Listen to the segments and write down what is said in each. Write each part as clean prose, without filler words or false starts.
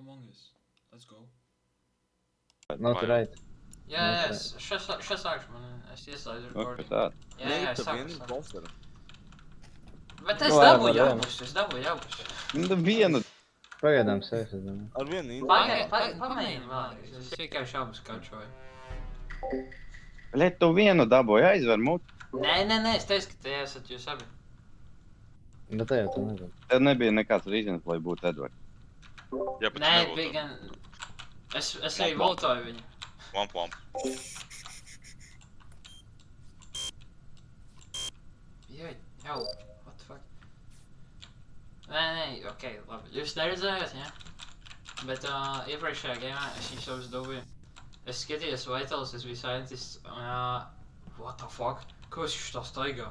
Among Us. Let's go. Not right. Jā, šeit sākšu man, es ieslēdzu recording. Jā, es sāku. Bet es dabūju jabuši. Nu, vienu. Pagaidām safe, es domāju. Ar vienu īņu. Pamēģini vēlreiz, es vienkārši abus kačoju. Bļet, tu vienu dabūji, aizver muti. Nē, es teicu, ka te esat jūs abi. Bet te jau to nezinu. Tev nebija nekāds reasons, lai būtu Edvards. Jā, bet Nē, bija gan... Es arī votoju viņu. Lamp. Jau, what the fuck? Nē, ok, labi. Jūs neredzējāt, jā? Bet iepriekšējā gameā es viņus abus dabūju. Es skatījos Vitals, es biju scientists, un what the fuck? Ko es šitā staigā?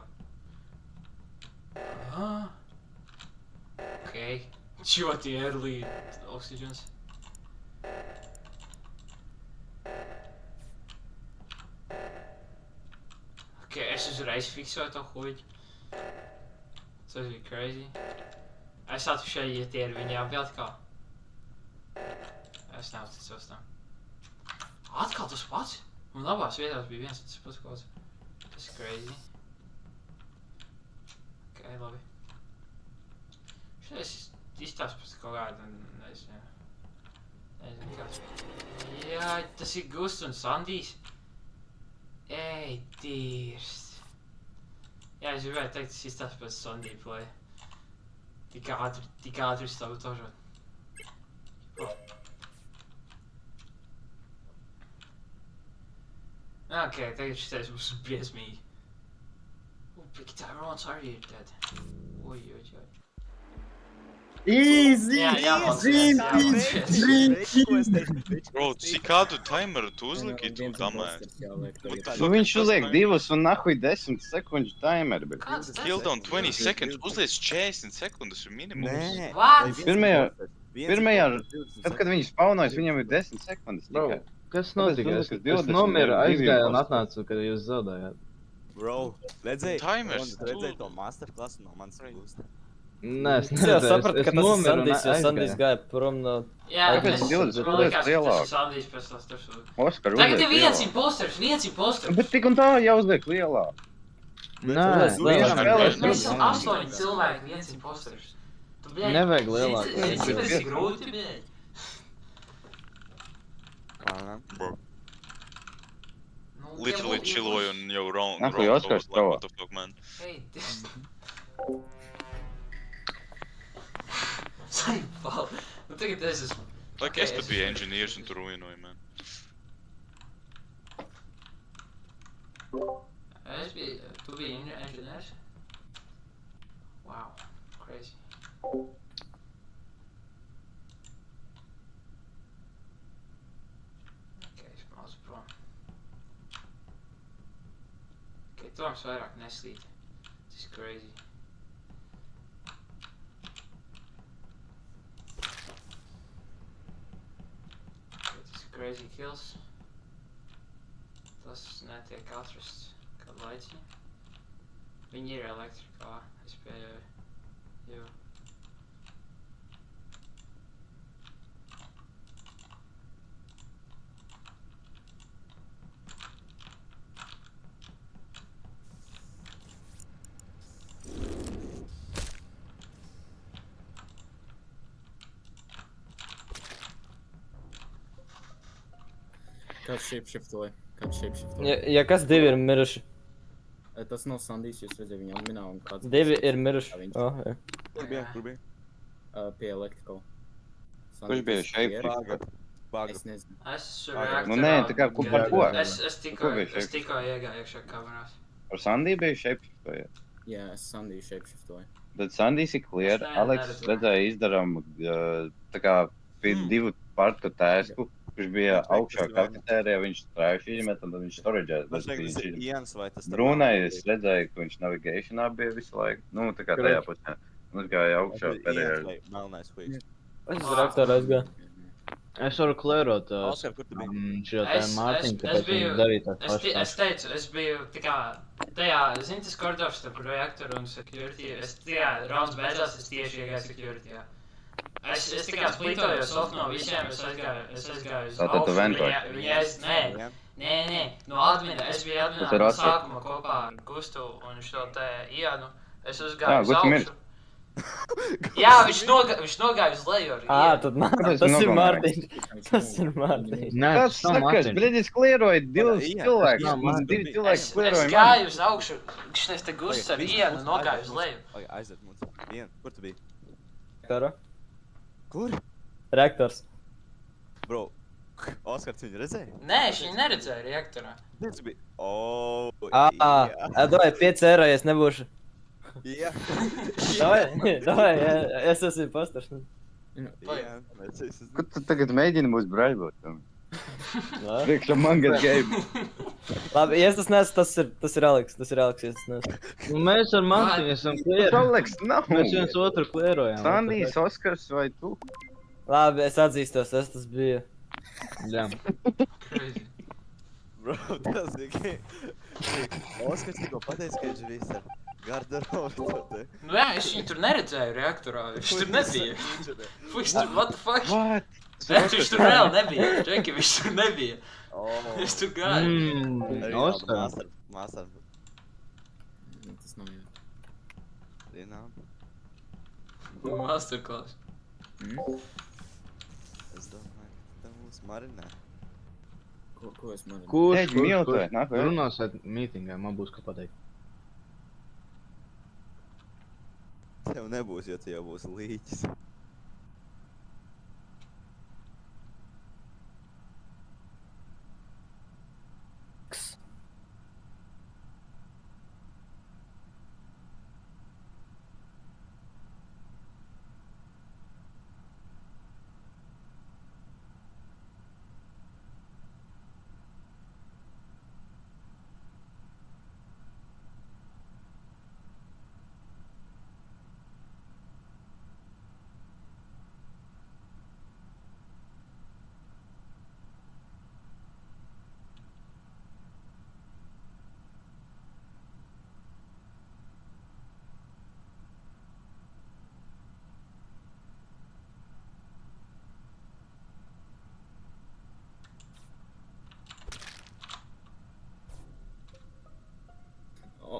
Ok, ļoti early oxygens. Ok, es uzreiz fiksēju to huļu. Tas bija crazy. Es atvišēju, ja tie ir viņi abi atkal. Es neuzticos tam. Atkal tas pats? Un labās vietās bija viens tas pats kaut kāds. Tas ir crazy. Ok, labi. Šitais izstāst pēc kaut kāda, nezinu kāds. Jā, tas ir Gusts un Sandijs. Ej, tīrst. Jā, es gribēju teikt, tas izstāst pēc Sandija play. Tik ātri sabotažot. Ok, tagad šitais būs briesmīgi. Big Tyrants arī ir dead. Oj. Easy! Jā, Bro, cik kādu timeru tu uzliki, tu damē? Nu, viņš uzliek 2 un nahuj 10 sekundžu timeri, bet... Kāds tas? Cooldown 20 seconds, uzliec 40 sekundes ir minimums. What? Pirmajā, tad, kad viņi spaunojas, viņam ir 10 sekundes tikai. Kas notika? Es nomiru, aizgāju un atnācu, kad jūs zaudējāt. Bro, redzēji Timers, to masterclassu no manas gūsta? Nē, es Es jau sapratu, ka tas ir nomiru un Sandijs, jo Sandijs aizgāju. gāja prom no... Jā, Kāpēc es 20 man liekas, ka tas lielāk? ir Sandijs pēc tās tur. Oskar, Tagad ir uzliek viens imposters. Bet tik un tā jāuzliek lielāk. Nē, Vienam lielāk. Mēs esam 8 cilvēki, viens imposters. Tu, bļaļ, Nevajag lielāk. Cik tas ir grūti, bļaļ? Bro, Nu, literally chilloju un jau round. Nahuj, Oskars tavā. What the fuck, man? Hei, Saipal. Nu tagad es esmu... Like, es pat biju engineers un tu ruinoju, man. Es biju... Tu biji inženieris? Wow, crazy. Ok, es mazu prom. Ok, Toms vairāk neslīd. Tas ir crazy. Tas ir crazy kills. Tas netiek atrasts kā laiciņi. Viņi ir elektrikā, es pieļauju. Jo. Kāds shapeshiftoja? Ja kas divi ir miruši? Tas nav Sandijs, jūs redzēju viņu adminā un kāds... Divi ir miruši. Viņš Jā. Kur bija? pie Electrical. Kurš bija shape? Es nezinu. Es reaktorā... Nu nē, tā kā par ko? Es tikko iegāju iekšā kamerās. Ar Sandiju bija shape? Jā, es Sandiju shapeshiftoju. Tad Sandijs ir clear, Es Aleks neredzu. redzēja izdarām tā kā divu partu tēsku, kurš bija augšā kafetērijā, viņš strājuši izmet, un tad viņš storageēs. Man šeit tas ir Ians vai tas... Brunai es redzēju, ka viņš navigationā bija visu laiku, nu tā kā tajā pusē. Un es gāju augšā pēdējā. Ians vai Melnais Huiks? Es uz reaktoru aizgāju. Es varu klērot Oskar, kur tu biji? šo te Mārtiņu, kāpēc viņš darīja tās pašas. Es teicu, es biju tā kā tajā, zini, tas koridors starp reaktoru un security. Es tajā rounds beidzās, es tieši iegāju securityā. Es tā kā splitojos off no visiem, es aizgāju uz Tātad tu augšu, venkoji? Nē, no admina, es biju adminā Tas ir no Oskars. sākuma kopā ar Gustu un šo te Ianu. Es Jā, uzgāju uz Gusti augšu. mirst. Jā, viņš nogāja uz leju ar Ianu. Tad Kāpēc tas ir nogalinājāt? Mārtiņš. Tas ir Mārtiņš. Nē, Kāds tas nav sakas, Mārtiņš. bļaļ, es klieroju divus Jā, cilvēkus. jā, man Divi bija. cilvēki Es klieroja man. gāju uz augšu, šis te Gusts ar Ianu nogāja uz leju. Aiziet mums. Ian, kur tu biji? Reaktora. Kur? Reaktors. Bro, Oskars viņu redzēja? Nē, es viņu neredzēju reaktorā. Tu biji. O, Davai 5 eiro, ja es nebūšu. Jā. Davai, es esmu imposters. Jā, es esmu. Kur tu tagad mēģini mūs braibot? Labi, Priekšā manga game. ja es tas neesmu, tas ir Aleks, ja es tas neesmu. Nu, mēs ar Mārtiņu esam klieri. Roleks nav. Mēs viens otru klierojām. Sandijs, Oskars vai tu? Labi, es atzīstos, es tas biju. Jā. Crazy. Bro, tas ir. Oskars tikko pateica, ka viņš viss ar garderobu to te. Nu jā, es viņu tur neredzēju reaktorā, viņš tur nebija. Viņš tur, what the fuck? What? Viņš tur reāli nebija, Džeki, viņš tur nebija. Es tur gāju. Oskar. Māsar. Tas nav jā. Dienām. Masterclass. Es domāju, ka tā mūs marinē. Ko es maru? Ej, mīlotē, nāk, vai? Runāsiet mītingā, man būs ko pateikt. Tev nebūs, jo tu jau būsi līķis.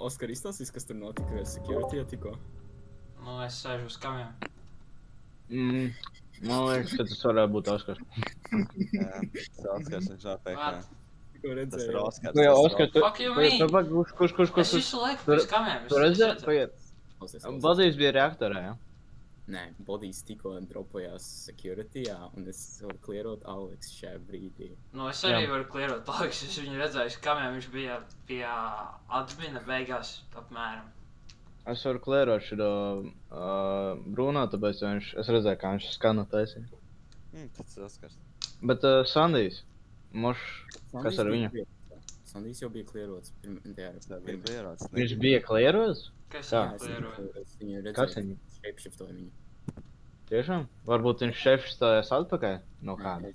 Oskar, izstāstīs, kas tur notika security tikko? Nu, es sēžu uz kamiem. Man liekas, ka tas varētu būt Oskars. Jā, tas Oskars viņš APK. What? Tikko Tas ir redzēju. Oskars. Nu jau, tas ir Oskar, tu... Fuck you mean? Kurš? Es visu laiku Tur- uz kamiem. Tu redzēji? Paiet. Klausies. Badījis bija reaktorā, jā? Nē, Bodijs tikko dropojās securityjā, un es varu klierot Aleks šajā brīdī. Nu, es arī varu klierot Aleks, es viņu redzēju uz kamiem, viņš bija pie admina beigās apmēram. Es varu klērot šo Brunā, tāpēc es redzēju, kā viņš skanu taisīja. Tas ir Oskars. Bet Sandijs, kas ar viņu? Sandijs jau bija klierots Tā bija klierots. Viņš bija klērots? Kas Jā. viņu klieroja? Viņu Kas redzēju, viņu? shapeshiftoju viņu. Tiešām? Varbūt viņš šefs stājas atpakaļ? No kāda?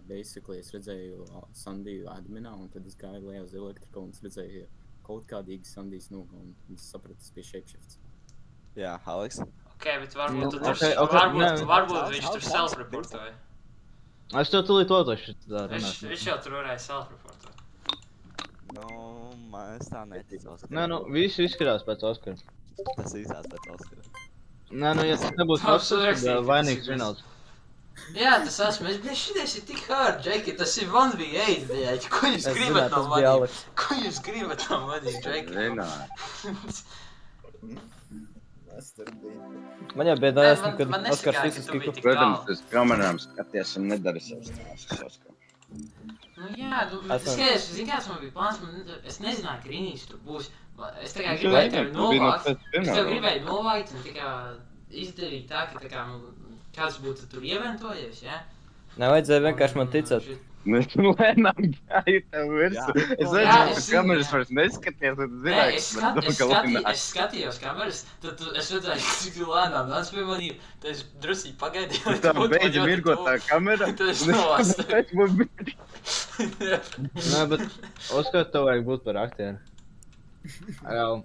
Basically, es redzēju Sandiju adminā, un tad es gāju lejā uz elektriku, un es redzēju kaut kādīgi Sandijas nogalni, un es sapratu, tas bija shapeshifts. Jā, Aleks. Ok, bet varbūt Nu, tu tur, ok, nē. varbūt viņš tur self-reportoja. Es tev tūlīt otošu tā runāšu. Viņš jau tur varēja self-reportot. Nu, es tā neticu Oskaram. Nē, nu, viss izskatās pēc Oskara. Tas izsās pēc Oskara. Nē, nu, ja tas nebūs Tā Oskars, uzrakstīt, tad ka vainīgs tas ir Rinalds. Jā, tas esmu. Es biju šitais ir tik hard, Džeki. Tas ir 1v8, bļaļ. Ko jūs Es gribat zināju, no tas bija maniem? Aleks. Ko jūs gribat no maniem, Džeki? Zināju. Man jau bija Nē, dāsni, kad man Oskars nesakāja, visus ka tu biji kiku. tik Protams, tālu. tas kamerām skaties un nedara savas tās. Nu jā, nu, Esmu- skaties, zini, kāds man bija plāns, es nezināju, ka Rīnīs tur būs. Es tā kā Viņš gribēju jau tevi tu biji no novākt. pēc Es pirmā tev vēl. gribēju novākt un tā kā izdarīt tā, ka tā kā kāds būtu tur ieventojies, jā? Nevajadzēja vienkārši man ticēt. Mēs tur lēnām gāju tev virsū. Jā. Es Jā, redzēju, es ka zinu, kameras jā. vairs neskaties, un Nē, zināju, es, ka es skatījos kameras, tad es redzēju, ka cik tu lēnām nāc pie manīm, tad es drusīgi pagaidīju, lai Tā tu būtu man beidza ļoti mirgot tā tuvu. kamera. Tad es un novāstu. es biju- Nē, bet Oskar, tev vajag būt par aktieru. Jā,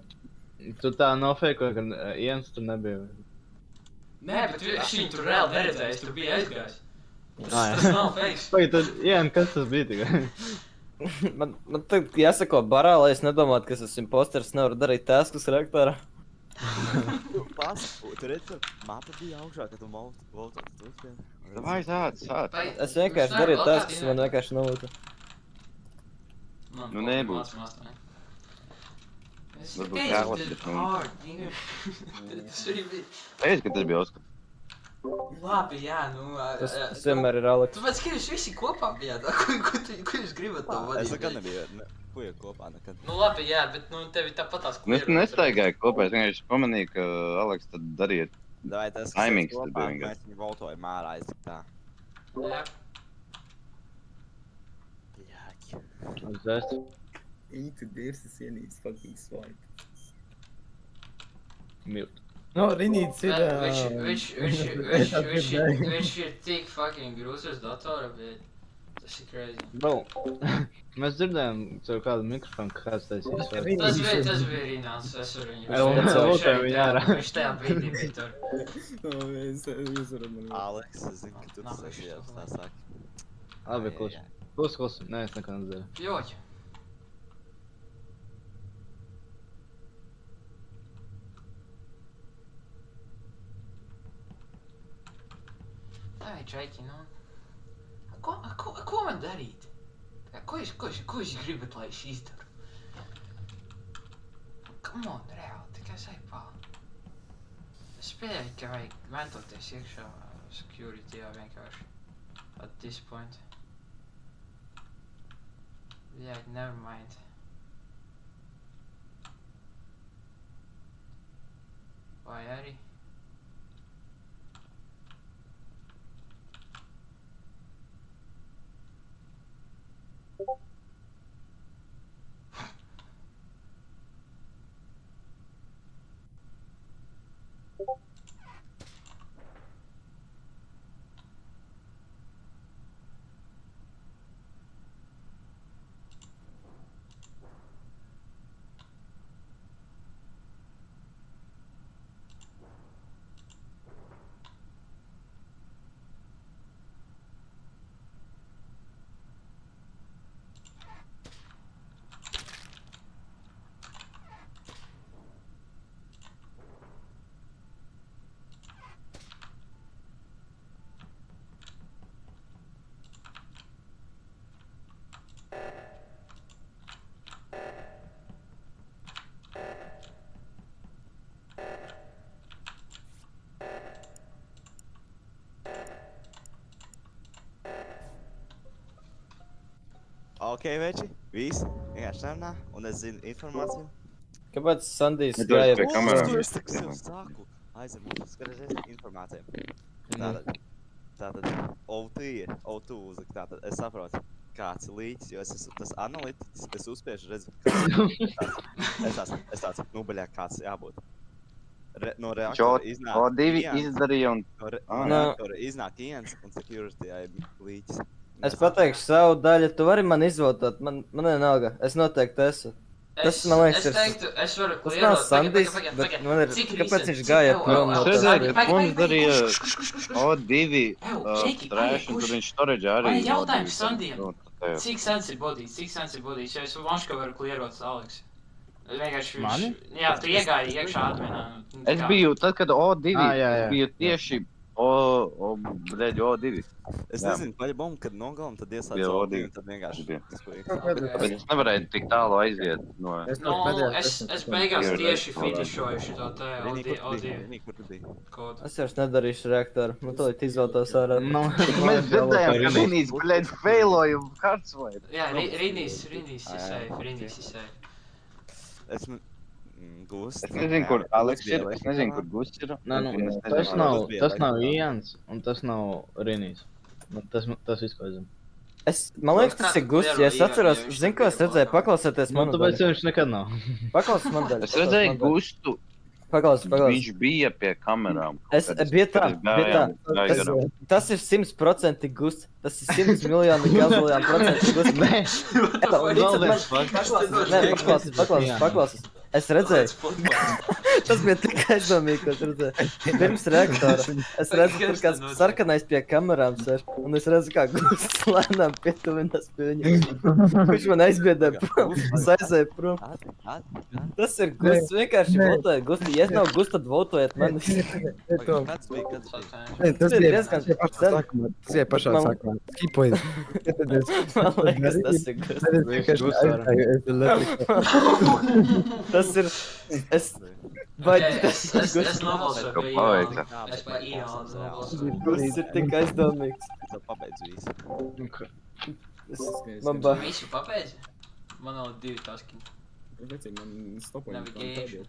tu tā nofeikoji, ka Iens tur nebija. Nē, bet es viņu tur reāli neredzēju, es tur biju aizgājis. Ah, Tas nav fakes. Pagaid, tad, jā, kas tas bija tikai? Man tagad jāsako barā, lai es nedomātu, ka es esmu imposters, nevaru darīt taskus reaktorā. Tu redzi, tur mapa bija augšā, kad tu voltot uz uzspieni. Vai sāc. Es vienkārši darīju taskus, man vienkārši nolūta. Nu, nebūs. Varbūt Kārlis ir Tas arī bija. Reiz, ka tas bija Oskar. Labi, jā, nu... Tas vienmēr ir Aleks. Tu pēc, ka jūs visi kopā bijāt, ko jūs gribat to vadīt? Es nekad nebiju, puja kopā nekad. Nu labi, jā, bet nu tevi tāpat tās Nu, es nestaigāju kopā, es vienkārši pamanīju, ka Aleks tad darīja. Vai tas, Taimings kas tad kopā, bija vienkārši. mēs viņu voltojam ārā, es tik tā. Jā. Jāķi. Zēst. Eitu dirsis ienīts fucking swipe. Mute. No, Rinīts ir... Viņš ir tik fucking grūts uz datora, bet tas ir crazy. Bro, mēs dzirdējām caur kādu mikrofonu, ka kāds taisīs. Tas bija Rināls, es varu viņu. Voltējam viņu ārā. Viņš tajā brīdī bija tur. Jūs varat man... Aleks, es zinu, ka tu tas esi, jā, tā saki. Labi, klus. Nē, es nekā nezinu. Ļoti. Ai, Džeki, nu... Ko man darīt? Ko jūs gribat, lai es izdaru? Come on, reāli, tikai saipā. Es pieeju, ka vajag ventoties iekšā securityā vienkārši. At this point. Yeah, never mind. Vai arī? Ok, veči, visi, vienkārši sarunā, un es zinu informāciju. Kāpēc Sandijs Tu esi gāja? pie kamerām. Es tik sev sāku. Aizem, mums skaties informāciju. Tātad, O2 uzlikt, tātad es saprotu, kāds ir līķis, jo es esmu tas analītiķis, es uzspiežu redzu, es tāds, nu, baļā, kāds jābūt. No reaktora iznāk O2 Ians, izdarīja un... no Nā. reaktora iznāk Ians, un security līķis. Es pateikšu savu daļu, tu vari man izvotot, man nenauga, es noteikti esmu. Tas, man liekas, Es teiktu, es varu Tas klierot. nav Sandijs, bet man ir, kāpēc viņš gāja prom no Es redzēju, tā? ka mums darīja O2 trash, un tur viņš storage arī... Man ir jautājums Sandijam. Nu, tā jau. Cik sensitive bodīs, jo es manšu, ka varu klierot Aleks. Vienkārši Mani? Jā, tu iegāji iekšā adminā. Es biju, tad, kad O2, Jā. es biju tieši O2. Es Jā. nezinu, paļabom, kad nogalam, tad Bija ieslēdz O2. O2, un tad vienkārši Bija. visko Bet es nevarēju tik tālu aiziet no... No, es beigās tieši finišoju šito te O2 Rinī, kur tu biji? kodu. Es vairs nedarīšu reaktoru, man tūlīt izvotos ārā. Nu, Mēs dzirdējām, ka Rinīs, bļēd, failoju kārts vai... Jā, Rinīs ir safe. Esmu Gust. Es nezinu, kur Aleks ir, es nezinu, kur Gusts ir. nē, un nu, es tas nezinu, nav Ians, un tas nav Rinīs. Nu, tas viss, ko es zinu. Man liekas, tas ir Gusts, ja es atceros, zinu, ko es redzēju, paklausieties Nu, manu tāpēc daļu. viņš nekad nav. Paklausies man daļu. Es redzēju Gustu, Paklausies. viņš bija pie kamerām. Es bija tā. Tas ir 100% Gusts. Tas ir 100 miljoni gazolijām procenti Gusts. Nē, vēl viens fakts. Nē, paklausies. Es redzēju, tas bija tik aizdomīgi, ko es redzēju. Pirms reaktora. Es redzu, tur kāds sarkanais pie kamerām sēž, un es redzu, kā Gusts lēnām pietuvinās pie viņa. Viņš man aizbiedē prom, es aizēju prom. Tas ir Gusts, vienkārši votoja Gusti. Ja es nav Gusts, tad votojiet mani. Kāds bija? Tas bija diezgan sen. Tas bija pašā sākumā. Skipojiet. Man liekas, tas ir Gusts. Tas ir... Vai tas ir Es Gusts? nobalsoju Ko pie paveica? Iona. Es pa Ionu nobalsoju. Gusts ir tik aizdomīgs. Es pabeidzu visu. Man ba... Visu pabeidzi? Man vēl 2 taski. Vecīgi, man stopoja. Navigation.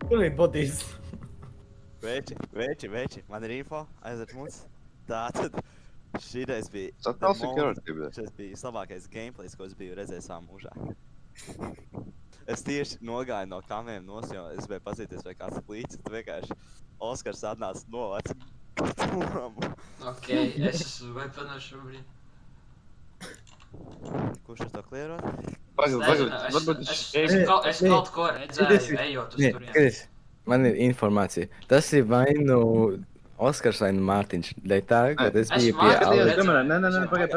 Tur bija bodīs. Veči, man ir info, aiziet mums. Tātad, šitais bija... Total security bija. Šis bija labākais gameplays, ko es biju redzējis savā mūžā. Es tieši nogāju no kamiem nos, jo es biju pazīties vai kāds līdzi, tad vienkārši Oskars atnāca novēc. Ok, es esmu weaponā šobrīd. Kurš ar to klierot? Varbūt Es kaut ko redzēju, ejot uz turien. Kris, man ir informācija. Tas ir vai nu Oskars vai nu Mārtiņš. Dēļ tā, ka es biju pie Mārtiņš. Alexa. Nē, pagaid.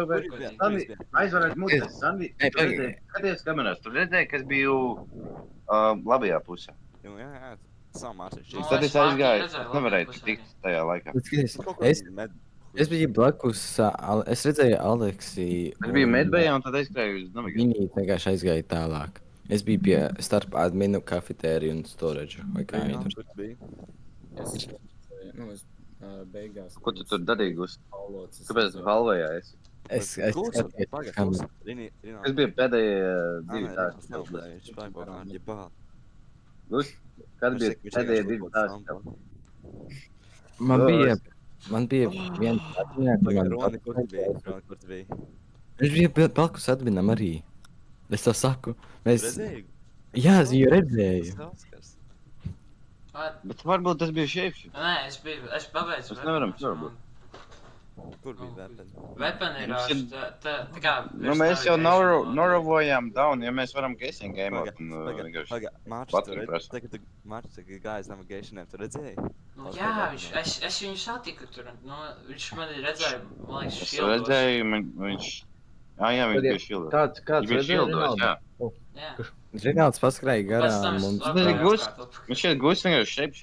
Sandi, aizvarēt mutes. Sandi, skaties kamerās. Tu redzēji, ka es biju labajā pusē. Jā, savu Mārtiņš. Nu, Tad es aizgāju, redzēju es nevarēju labajā pusē tikt tajā laikā. Kris, es biju blakus, es redzēju Aleksi. Es biju medbējā un tad aizskrēju uz navigāciju. Viņi vienkārši aizgāja tālāk. Es biju pie starp adminu kafetēriju un storage. Vai kā viņi tur? Es beigās... Ko tu tur darīji, Gus? Paulots, Kāpēc tu halvajā esi? Es Es biju pēdējie 2 tāsi. Gus, kad bija pēdējie 2 tāsi? Man bija viens Roni, kur tu biji? Viņš bija blakus adminam arī. Es to saku. Mēs... Redzēju? Jā, es viņu redzēju. Oskars. Bet varbūt tas bija šeifs. Nē, es pabeidzu. Mēs nevaram šobrīd. Kur bija Weapon? Weapon ir tā kā... Nu, mēs jau norovojām down, ja mēs varam guessing gameot un vienkārši... Mārtiņš, tu gāji uz navigationiem, tu redzēji? Nu, jā, es viņu satiku tur. Nu, viņš mani redzēja, man liekas, Es šildos. redzēju, viņš... Jā, viņš bija šildos. Kāds Viņš bija šildos, jā. Jā. Rinalds paskrēja Pēc garām tam es mums. atklāju Man šķiet, Gus vienkārši šeipš.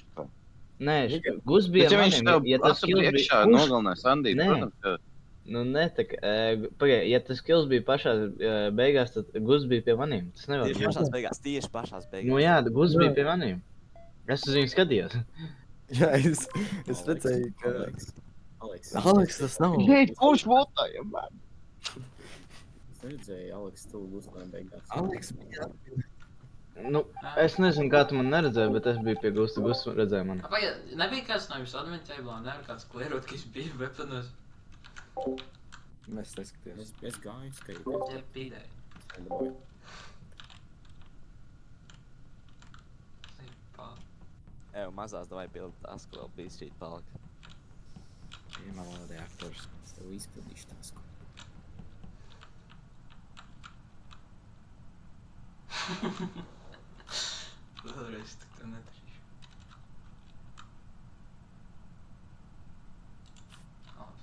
Nē, Gus bija Bet ja viņš tev ja tas asu kills priekšā bija... nogalinās Sandī, Nē. protams, ka... Nu, ne, tā kā... Pagaid, ja tas kills bija pašā beigās, tad Gus bija pie maniem. Tas nevar būt. Tieši pašās beigās. Nu jā, Gus bija pie maniem. Es uz viņu skatījos. Jā, es redzēju, ka... Aleks. Aleks, tas nav. Kurš votāja, man? Es redzēju, Aleks, tu uzlēm beigās. Aleks bija Nu, es nezinu, kā tu man neredzēji, bet es biju pie Gusta. Gus redzēja mani. Pagaid, nebija kāds no jums admin tablā, nevar kāds klierot, ka es biju weaponos. Mēs neskatījos. Es gāju skatīties. Jā, pīdēji. Nedabūju. Eju, mazās davai bildi tās, ko vēl bija šķīt palika. Iemalo reaktors. Es tev izpildīšu tās, ko. Vēlreiz tik to nedarīšu.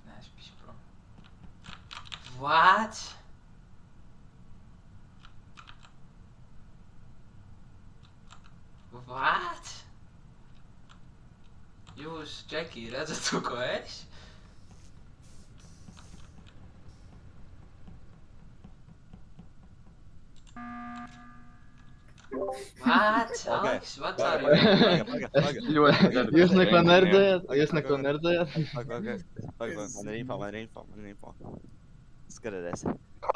Nē, es bišu prom. What? What? Jūs jūs, Džeki, redzat to, ko es? What? Alex, what are you? Jūs neko neredzējāt? Jūs neko neredzējāt? Man ir info. Skaties.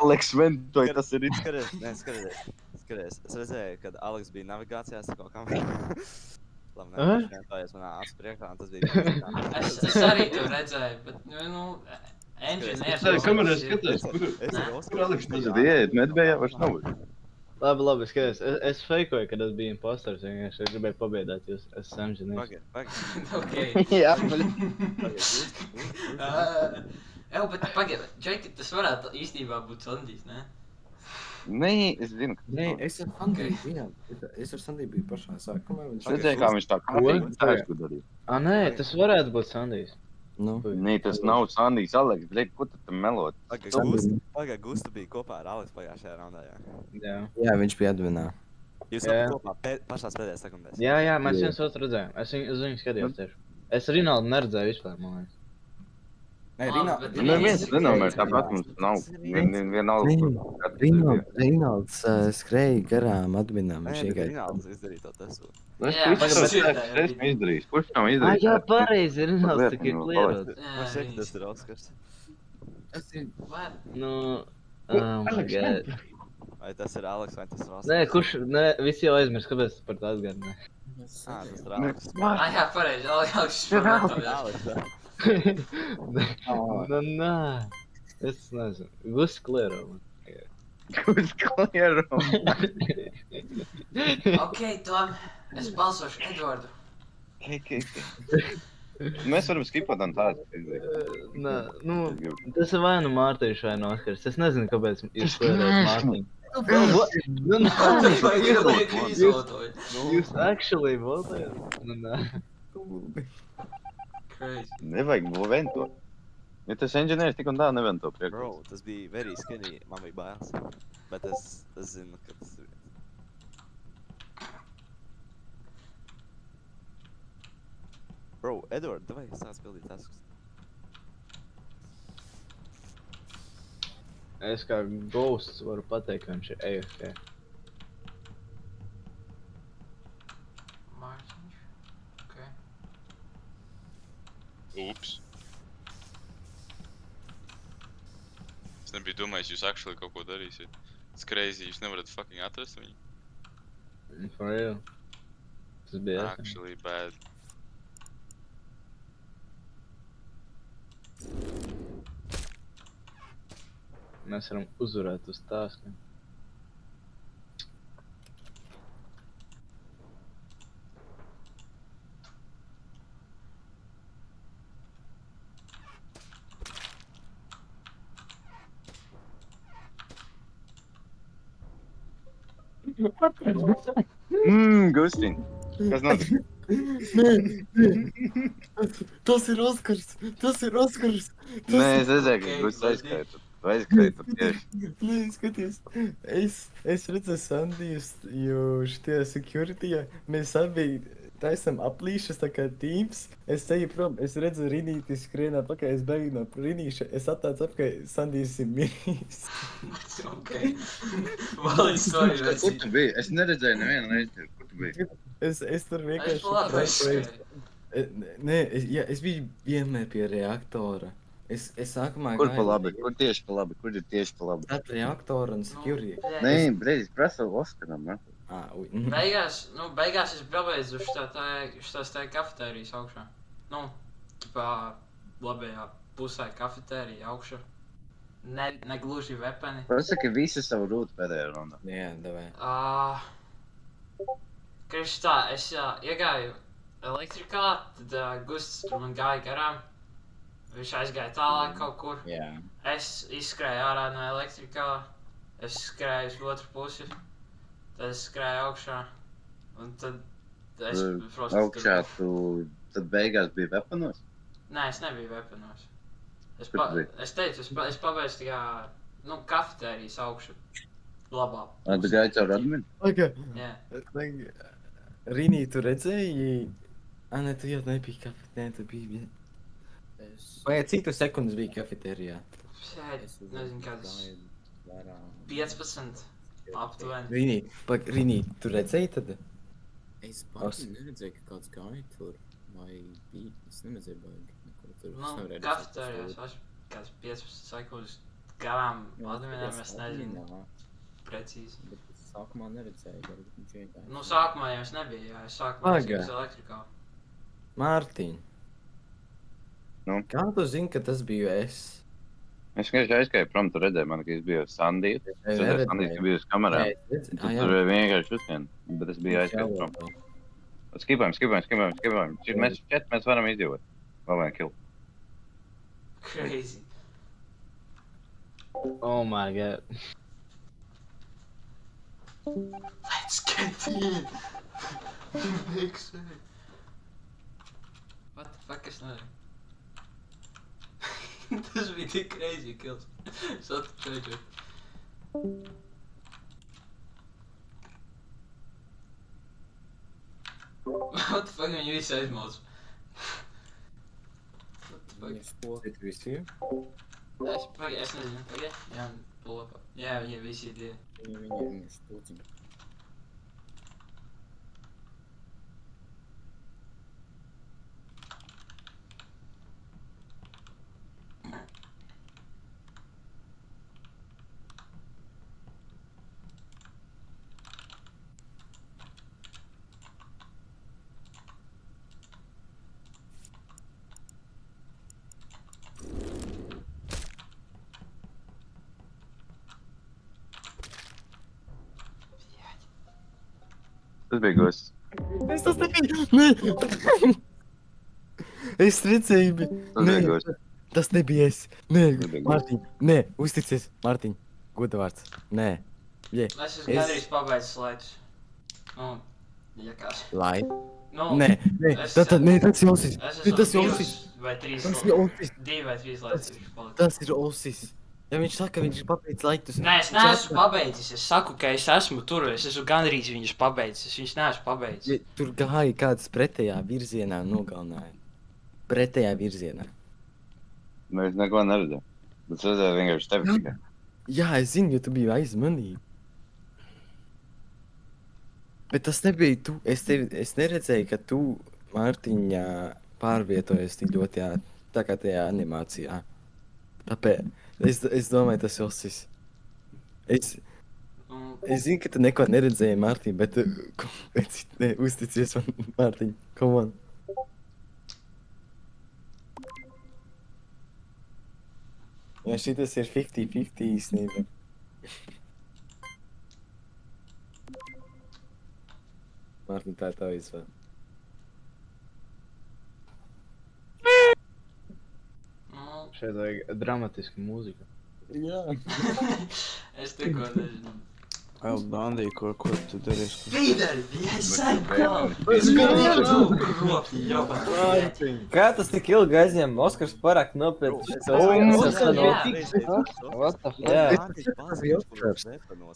Aleks Ventoja, tas ir Skaties. Es redzēju, kad Aleks bija navigācijā ar kaut kam. Labi, Aha. nevientojies manā acu priekšā, un tas bija... Es arī to redzēju, bet, engineers... Kamerā skatās, kur Aleks tas bija, medbējā vairs nav. Labi, skaties. Es fejkoju, kad es biju imposters, vienkārši es gribēju pabiedāt jūs. Es esmu inženieris. Ok. Jā, Bet pagaid, Džeki, tas varētu īstenībā būt Sandijs, ne? Nē, es zinu, ka Nē, es ar Sandiju, jā. Es ar Sandiju biju pašā sākumā. es redzēju, kā viņš tā kārtīgi tēsku darīja. Nē, tas varētu būt Sandijs. Nu, Nē, tas nav Sandijs, Aleks, bļeļ, ko tu tam melot? Gusta bija kopā ar Aleksu pagājušajā raundā, jā. Jā. jā, viņš bija adminā. Jūs Jā. abi kopā pašās pēdējās sekundēs. Jā, mēs viens otru redzējām. Es viņu skatījos tieši. Es Rinaldu neredzēju vispār, man liekas. Nē, Neviens nenomēr, tāpat mums nav. Vienalga. Rinalds skrēja garām adminām. Nē, Viņš bet vienkārši... Rinalds izdarīja to testu. Jā, Es esmu izdarījis. Kurš nav izdarījis? Jā, pareizi, Rinalds tik ir klierots. Man šeit tas ir Oskars. What? Nu, oh my god. Vai tas ir Aleks vai tas ir Oskars? Nē, visi jau aizmirst, kāpēc tu par tā atgādināji. Tas ir Aleks. Jā, pareizi, Aleks, pamatājās. Aleks, Nē. Es nezinu. Gus kliero man. Kurš kliero? Ok, Tom, es balsošu Edvardu. Mēs varam skipot un tādu. Nē, tas ir vai nu Mārtiņš vai no Oskars. Es nezinu, kāpēc jūs klierējat Mārtiņu. Nu, jūs actually votajat? Nu, nē. Crazy. Nevajag vento. Ja tas inženieris tik un tā nevento priekš. Bro, tas bija very skinny, man bija bailes. Bet es zinu, ka tas ir viens. Bro, Edward, davai sāc pildīt taskus. Es kā ghosts varu pateikt, ka viņš ir AFK. Mārtiņš. Ok. Ups. Es nebiju domājis, jūs actually kaut ko darīsiet. It's crazy, jūs nevarat fucking atrast viņu. For real. Tas bija AFK. Actually bad. Mēs varam uzvarēt uz tāskiem. Gustin. Kas notiek? Tas ir Oskars! Tas ir Oskars! Nē, es redzēju, ka Gustis aizskaitu. Tu aizskaitu tieši. Nē, skaties. Es redzēju Sandijus, jo šitie security'ā mēs abi taisam aplīšas tā kā teams. Es eju prom, es redzu Rinīti skrien atpakaļ, es bēgu no Rinīša, es attācu apakaļ, Sandijus ir miris. Ok. Valīgi sorry, Kur tu biji? Es neredzēju nevienu reizi. Kur tu biji? Es tur Es vienkārši... labi aizskrēju. Nē, es biju vienmēr pie reaktora. Es sākumā Kur pa labi? Kur tieši pa labi? Kur ir tieši pa labi? Starp reaktoru un security. Nē, brīdis, prasa Oskaram, ne? Beigās es pabeidzu uz tās tā kafetērijas augšā. Nu, tipā labajā pusē kafetērija augšā. Ne gluži vepeni. Pasaki visi savu rūtu pēdējā rundā. Jā, davai. Kriš tā, es iegāju elektrikā, tad Gusts tur man gāja garām. Viņš aizgāja tālāk kaut kur. Jā. Es izskrēju ārā no elektrikā. Es skrēju uz otru pusi. Tad es skrēju augšā. Un tad es Augšā tu tad beigās biji vepanos? Nē, es nebiju vepanos. Kur tu biji? Es teicu, es pabeidzu tikai, kafetērijas augšu. Labā. Tu gāji caur adminu? Paga, Jā. Rinī, tu redzēji Nē, tu jau nebija kafetērijā, tu biji. Es, Vai cik tu sekundes bija kafetērijā? Šeit, es nezinu, kādas gāju vērā. 15 aptuveni. Rinī, tu redzēji tad? Es pats neredzēju, ka kāds gāja tur. Vai bija? Es neredzēju baigi. Neko tur. Nu, kafetērijās, kāds 15 sekundes garām adminam, es nezinu precīzi. Bet es sākumā neredzēju, varbūt viņš iegāja. Nu, sākumā jau es nebiju, jā, es sākumā Pagā. esmu elektrikā. Mārtiņ. Nu? Kā tu zini, ka tas biju es? Es vienkārši aizgāju prom, tu redzēji mani, ka es biju ar Sandiju. Es redzēju Sandiju, ka biju uz kamerām. Tu tur vienkārši uzsien, bet es biju aizgājis prom. Skipājam. Mēs varam izdzīvot. Vēl vien kill. Crazy. Oh my god. Let's get in! Big shit. What the fuck is that? Tas bija tik crazy kills. Satu pēdējo. What the fuck, viņi visi aizmauc. What the fuck? Viņa spoka. Tu visi? Es nezinu, pagaid. Jā, pull up. Jā, viņi visi ir. Viņa ir spociņa. Tas bija gosts. Es tas nebiju! Nē! Es redzēju, Tas bija gosts. tas nebija es. Nē, Tas bija gosts. Mārtiņ, nē, uzticies. Mārtiņ, godavārds. Nē. Jē, Es esmu gandrīz pabeidzis laikus. Nu, ja kāds. lai. Nu, Nē, nē, tas ir osis. es esmu Tas ir divus osis. vai trīs Tas ir osis. 2 vai 3 laikus viņš palika. Tas ir osis. Ja viņš saka, ka viņš ir papildus laikus. Nē, es neesmu pabeidzis. Es saku, ka es esmu tur. Es esmu gandrīz viņus pabeidzis. Es viņus neesmu pabeidzis. Ja tur gāja kāds pretējā virzienā un nogalināja. Pretējā virzienā. Mēs neko neredzējām. Es redzēju vienkārši tevi tikai. Jā, es zinu, jo tu biji aiz manī. Bet tas nebija tu. Es neredzēju, ka tu, Mārtiņā, pārvietojies tik ļoti, jā, tā kā tajā animācijā. Tāpēc es domāju, tas ir osis. Un Es zinu, ka tu neko neredzēji, Mārtiņ, bet ne, uzticies man, Mārtiņ. Come on. Jā, šitas ir 50-50 īstenībā. Mārtiņ, tā ir tā izvēle. nu, Šeit vajag dramatisku mūziku. Jā. es tikko nezinu. Bandī, ko tu darīsi? Pīderi, es Kā tas tik ilgi aizņem? Oskars pārāk nopietni.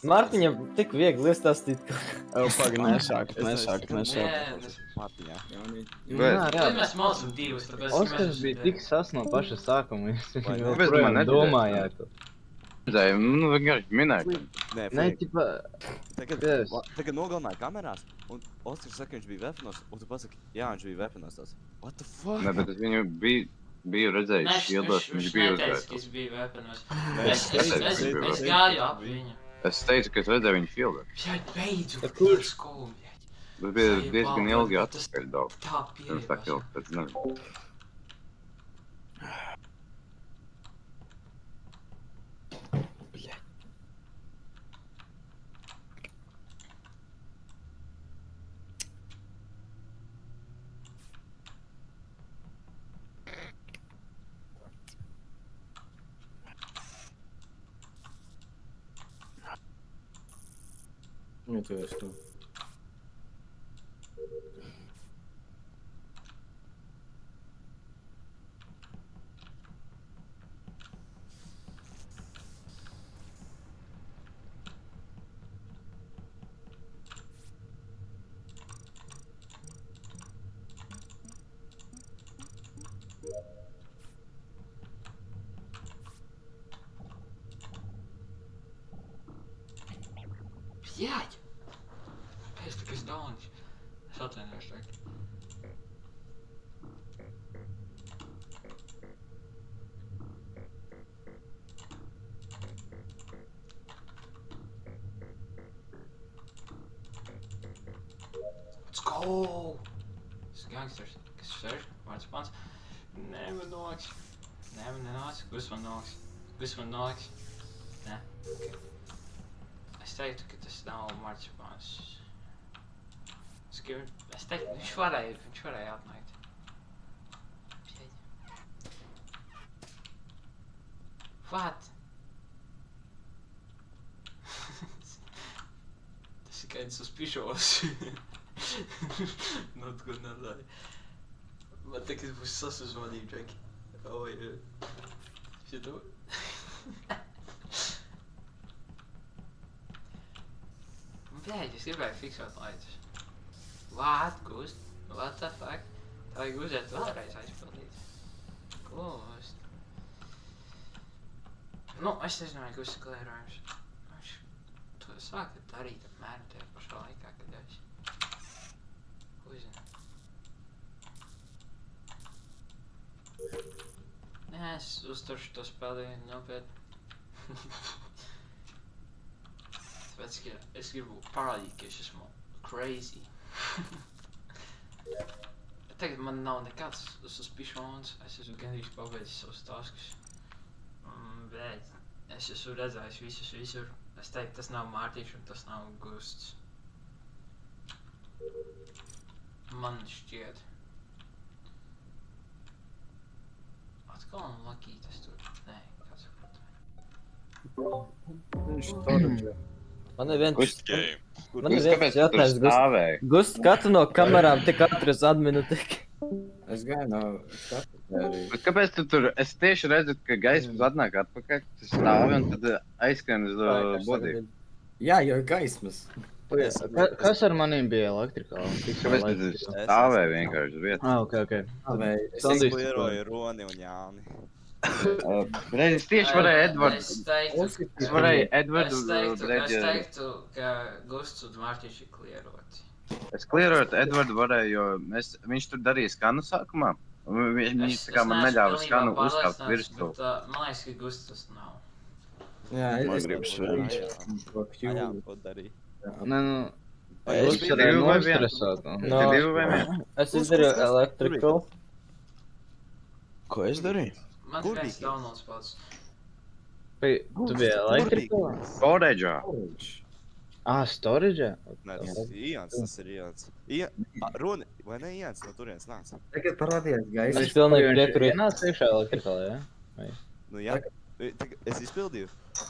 Mārtiņam tik viegli iestāstīt, ka... Pagaid, nesāk. Mārtiņā. Mēs mācam divus, tāpēc, ka Oskars bija tik sas no paša sākuma, jūs Kāpēc tu man joprojām nedzirdēji? domājāt. Redzēju, nu vienkārši minēju. Nē, Nē, tipa, Tagad nogalināja kamerās, un Oskars saka, viņš bija weaponos, un tu pasaki, jā, viņš bija weaponos tās. What the fuck? Nē, bet es viņu biju redzējis šildos, viņš bija neteicu, ka uzvērts. es biju weaponos. Es Es gāju ap viņu. Es teicu, ka es redzēju viņu šildos. Bļaļ, beidzu, kur skolu, bļaļ. Tas bija diezgan ilgi atpakaļ daudz. Tā Pirms tā pierībās. kilta, pēc nezinu. Nu, tu esi tu. Bļaļ! Pēc tikai stāvnis. Es atvainojos tagad. Let's go! Tas gangsters. Kas ir seši? Vārds pants. Nē, man noliks. Nē, man nenāks. Gus man noliks. Gus man noliks. Nē. Okay. Es teiktu, ka tas nav marcipāns. Es teiktu, viņš varēja atnākt. What? Tas ir kind of suspicious. Not good, not lie. Man tagad būs sasuzvanība, Džeki. Oh, yeah. Šito? Bļaļ, es gribēju fiksēt laitas. What, Gust? What the fuck? Tā vajag uziet vēlreiz aizpildīt. Gust. Nu, es nezinu, vai Gust ir klērojums. Viņš to sāka darīt apmēram tajā pašā laikā, kad es uzzinu. Nē, es uzturšu to spēli nopietni. Tāpēc, ka es gribu parādīt, ka es esmu crazy. Tagad man nav nekāds suspicions, es esmu gandrīz pabeidzis savus taskus. Bet es esmu redzējis visus visur. Es teiktu, tas nav Mārtiņš un tas nav Gusts. Man šķiet. Atkal un Lakītas tur. Nē, kāds saprot. Viņš storage. Man ir viens... Gust, Man ir Gust, kāpēc viens tu tur jautājums, Gust. stāvēji? Gust, katru no kamerām tik atras adminu tik. Es gāju no kafetērijas. Bet kāpēc tu tur? Es tieši redzu, ka gaismas atnāk atpakaļ, tu stāvi un tad aizskrien uz bodību. Jā, jo ir gaismas. Kas ar maniem bija elektrikāli? Kāpēc tu tur stāvēji vienkārši uz vietas? Ok. Es izklieroju Roni un Jāni. Reiz es tieši varēju Edvardu. Es varēju Edvardu Es teiktu, ka Gusts un Mārtiņš ir klieroti. Es klierot Edvardu varēju, jo viņš tur darīja skanu sākumā. Viņš tā kā man neļāva skanu uzkāpt virsū. Man liekas, ka Gusts tas nav. Jā, Man gribas vēlams. Jā, ko darīja? Nē, nu... Es Jūs varēja divi vai viens? nostresāt. No. Divi vai viens? Es izdarīju electrical. Ko es darīju? Man viens downloads pats. Tu biji elektrikāli? Storage'ā. Storage? Nē, tas ir Ians, tas ir Ians. Roni, vai ne Ians no turienes nāca? Tagad parādījās Es gaismas. pilnīgi piekrītu. Ienāca iekšā elektrikāli, jā? Nu jā, es izpildīju.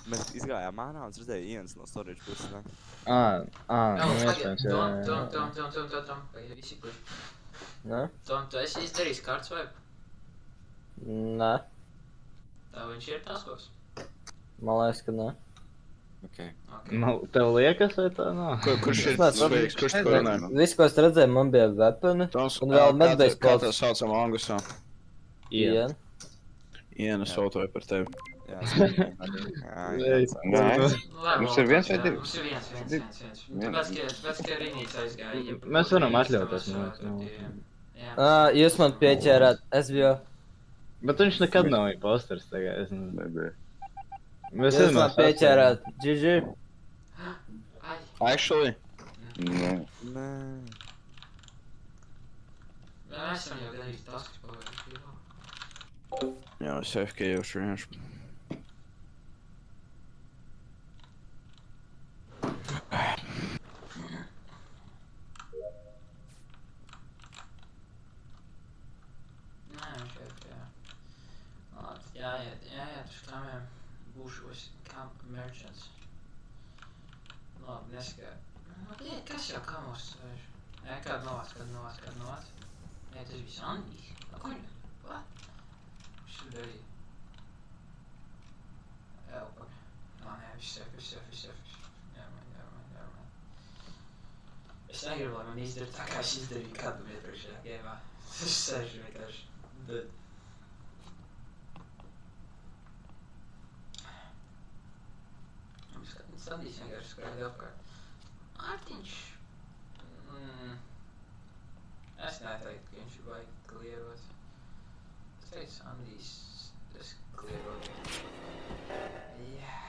Mēs izgājām ārā un es redzēju Ians no storage puses, ne? Nu iespējams, jā. Tom, visi puši. Nē? Tom, tu esi izdarījis kārts vai? Nē. Tā viņš ir taskos. Man liekas, ka nē. Tev liekas, vai tā nav? Kurš ir Es nezinu. svarīgs? Kurš to runā? Viss, ko es redzēju, man bija weaponi. Tons, Un vēl medbase kā kalds. tā saucam Angusā? Ian. Iena sautoja par tevi. Jā, Mums ir viens vai divi? Mums ir viens. Tāpēc, ka Rīnīts aizgāja. Mēs varam atļauties, man liekas. Jūs man pieķērāt, es biju... Bet viņš nekad nav imposters tagad, es nezinu. Nebija. Mēs Jūs man pieķērāt, GG. Actually? Nē. Nē. Mēs esam jau gandrīz taskus pavērt. Jā, es FK jau šrienšu. Nē, viņš ir, jā. Jāiet uz kamiem. Būšos kā merchants. Labi, neskatīt. Kas jau kamos sēž? Nē, kāda novāc. Nē, tas bija Sandijs. Ko viņu? What? Viņš tur darīja. Elpa. Nē, viss safe. Nevermind. Es negribu, lai man izdara tā, kā es izdarīju kādu iepriekšējā gēmā. Es sēžu vienkārši. Sandijs vienkārši skraida apkārt. klierot. Es teicu, Sandijs, tas klierot. Jā,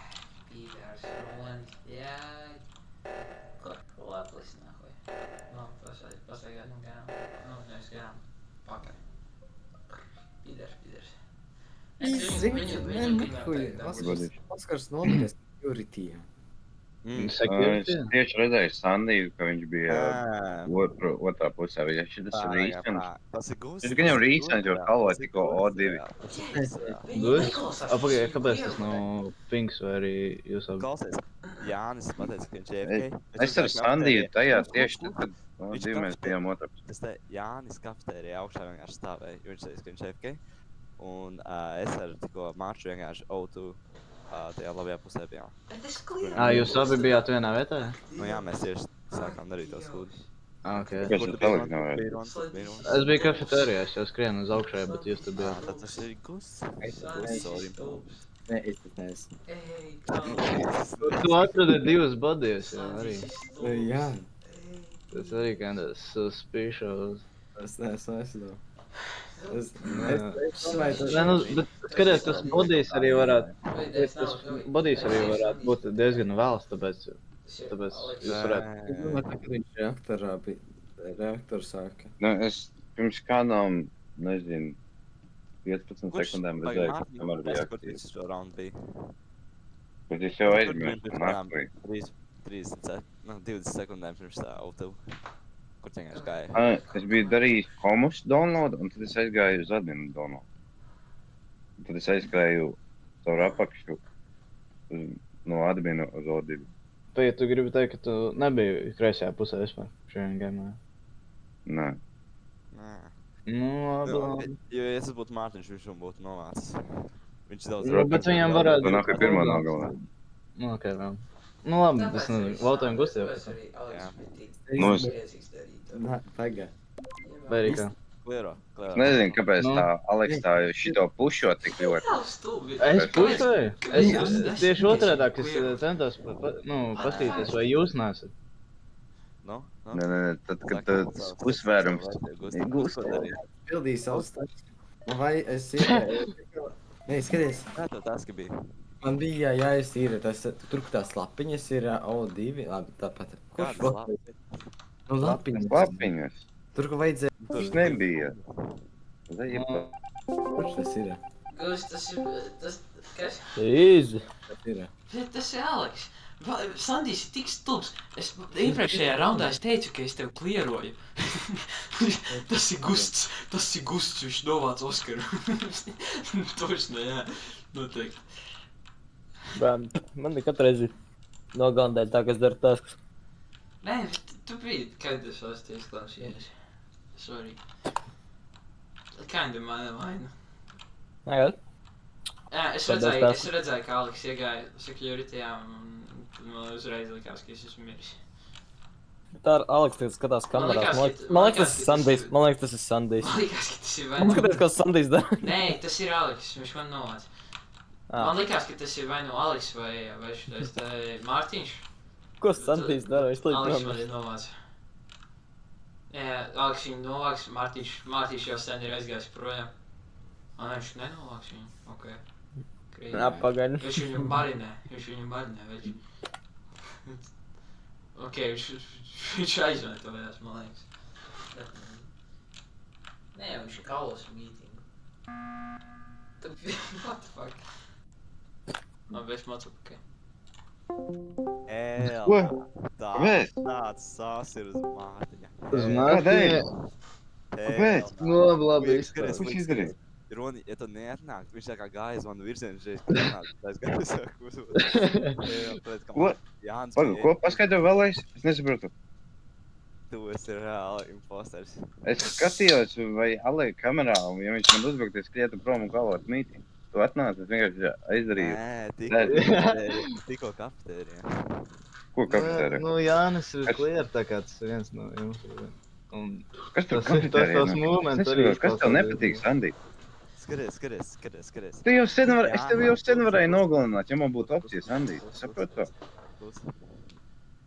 pīdārs, roni, jā. Ko laplis, nahuj. Pastaigāt, nu garām. Nu, nevis garām. Pakaļ. Pīdārs. Oskars nomiries Security'ā. Security? Es tieši redzēju Sandiju, ka viņš bija otrā pusē. Ja šis ir Rīsens. Tas ir Gūs. Viņš gan jau Rīsens, jo kalvoja tikko O2. Pagaid, kāpēc tas nav Pinks vai arī jūs abi? Klausies, Jānis pateica, ka viņš JFK. Es ar Sandiju tajā tieši tad, kad O2 mēs bijām otrā pusē. Es te Jānis kafetērijā augšā vienkārši stāvēju, jo viņš teica, ka viņš JFK. Un es ar tikko Marču vienkārši O2 tajā labajā pusē bijām. Jūs abi bijāt vienā vietā? Nu jā, mēs tieši sākām darīt to skūdu. Ok. Kāpēc tu palikt nav vajag? Es biju kafetērijā, es jau skrienu uz augšēju, bet jūs tur bijāt. Tad tas ir Gus. Nē, es tas neesmu. Tu atradi divus bodījus, jā, arī. Jā, Tas arī kinda suspicious. es neesmu. Es Nē, nu, bet skaties, tas bodījs arī varētu būt diezgan vēls, tāpēc jūs varētu... Es domāju, ka viņš reaktorā bija. Reaktors sāka. Nu, es pirms kādām, nezinu, 15 sekundēm redzēju, ka kamēr bija aktīvs. Kurš šo raundu bija? Bet es jau aizmirstu naktī. 20 sekundēm pirms tā auto. Kur vienkārši gāja? Es biju darījis homus download, un tad es aizgāju uz adminu download. Un tad es aizgāju caur apakšu no adminu uz O2. Tagad tu gribi teikt, ka tu nebija kreisajā pusē vispār šajā gamā. Nē. Nu, labi. Jo, ja tas būtu Mārtiņš, viņš būtu novācis. Viņš daudz... Bet viņam varētu... Tu nāk pirmā nogalē. Nu, ok, vēl. Nu, labi, es nezinu, Valtājiem Gustiem. Nu, es Pagā. Vai arī kā? Kliero. nezinu, kāpēc tā Aleks tā šito pušo tik ļoti. Es pušoju? Es tieši otrādāk, es centos paskatīties, vai jūs nesat. No? Nē, tad, kad tas uzsvērums Pildīja savus stāstus. Vai es ievēju? Nē, skaties. Kā tev tas, ka bija? Man bija jāiztīra tas, tur, kur tās lapiņas ir O2, labi, tāpat. Kādas lapiņas? Nu, lapiņas. Lapiņas. Tur, kur vajadzēja. Tas nebija. Kurš tas ir? Kas? Easy. Tas ir. Tas ir Aleks. Sandijs ir tik stulbs. Iepriekšējā raundā es teicu, ka es tev klieroju. Tas ir Gusts, viņš novāc Oskaru. Točno, jā, noteikti. Man nekad reizi nogandēja tā, kas dara taskus. Nē, tu biji, kad es esmu izklausījies. Sorry. Kinda mana vaina. Nē, Jā, es redzēju, ka Aleks iegāja security'ā un man uzreiz likās, ka es esmu miris. tā ir Aleks, kas skatās kamerās. Man liekas, tas ir Sandijs. Man liekas, ka tas ir vai Man skaties, ko Sandijs dara. Nē, tas ir Aleks, viņš man novāca. Man likās, ka tas ir vai nu Aleks vai šitais tā Mārtiņš. Ko Sandijs dara? Viņš līdz Aleks man ir novāca. Jā, Aleks viņu novāks, Mārtiņš jau sen ir aizgājis projām. Viņš nenovāks viņu, ok. Pagaidi. Viņš viņu marinē, veči. Ok, viņš aizvietojās, man liekas. Nē, viņš ir kaulas mītingu. What the fuck? Labi, es mācu, ok. Ko? Tāds sās ir uz Mārtiņa. Uz Mārtiņa? Kāpēc? Nu, labi. Ko viņš izdarīja? Roni, ja tu neatnāk, viņš tā kā gāja uz manu virzienu, šeit nenāk, tas gāja sāk uzvod. Ko? Ko? Paskaidro vēlreiz? Es nesaprotu. Tu esi reāli imposters. Es skatījos, vai Aleka kamerā, un ja viņš man uzbruktu, es skrietu prom un kalvot mītīm. Tu atnāc, es vienkārši aizdarīju. Nē, tikko kafetērijā. Ko kafetērijā? Nu, Jānis ir clear, tā kā tas viens no jums. Kas tur kafetērijā? Kas tev nepatīk, Sandi? Skaties. Tu jau sen es tev jau sen varēju nogalināt, ja man būtu opcijas, Sandi. Saproti to?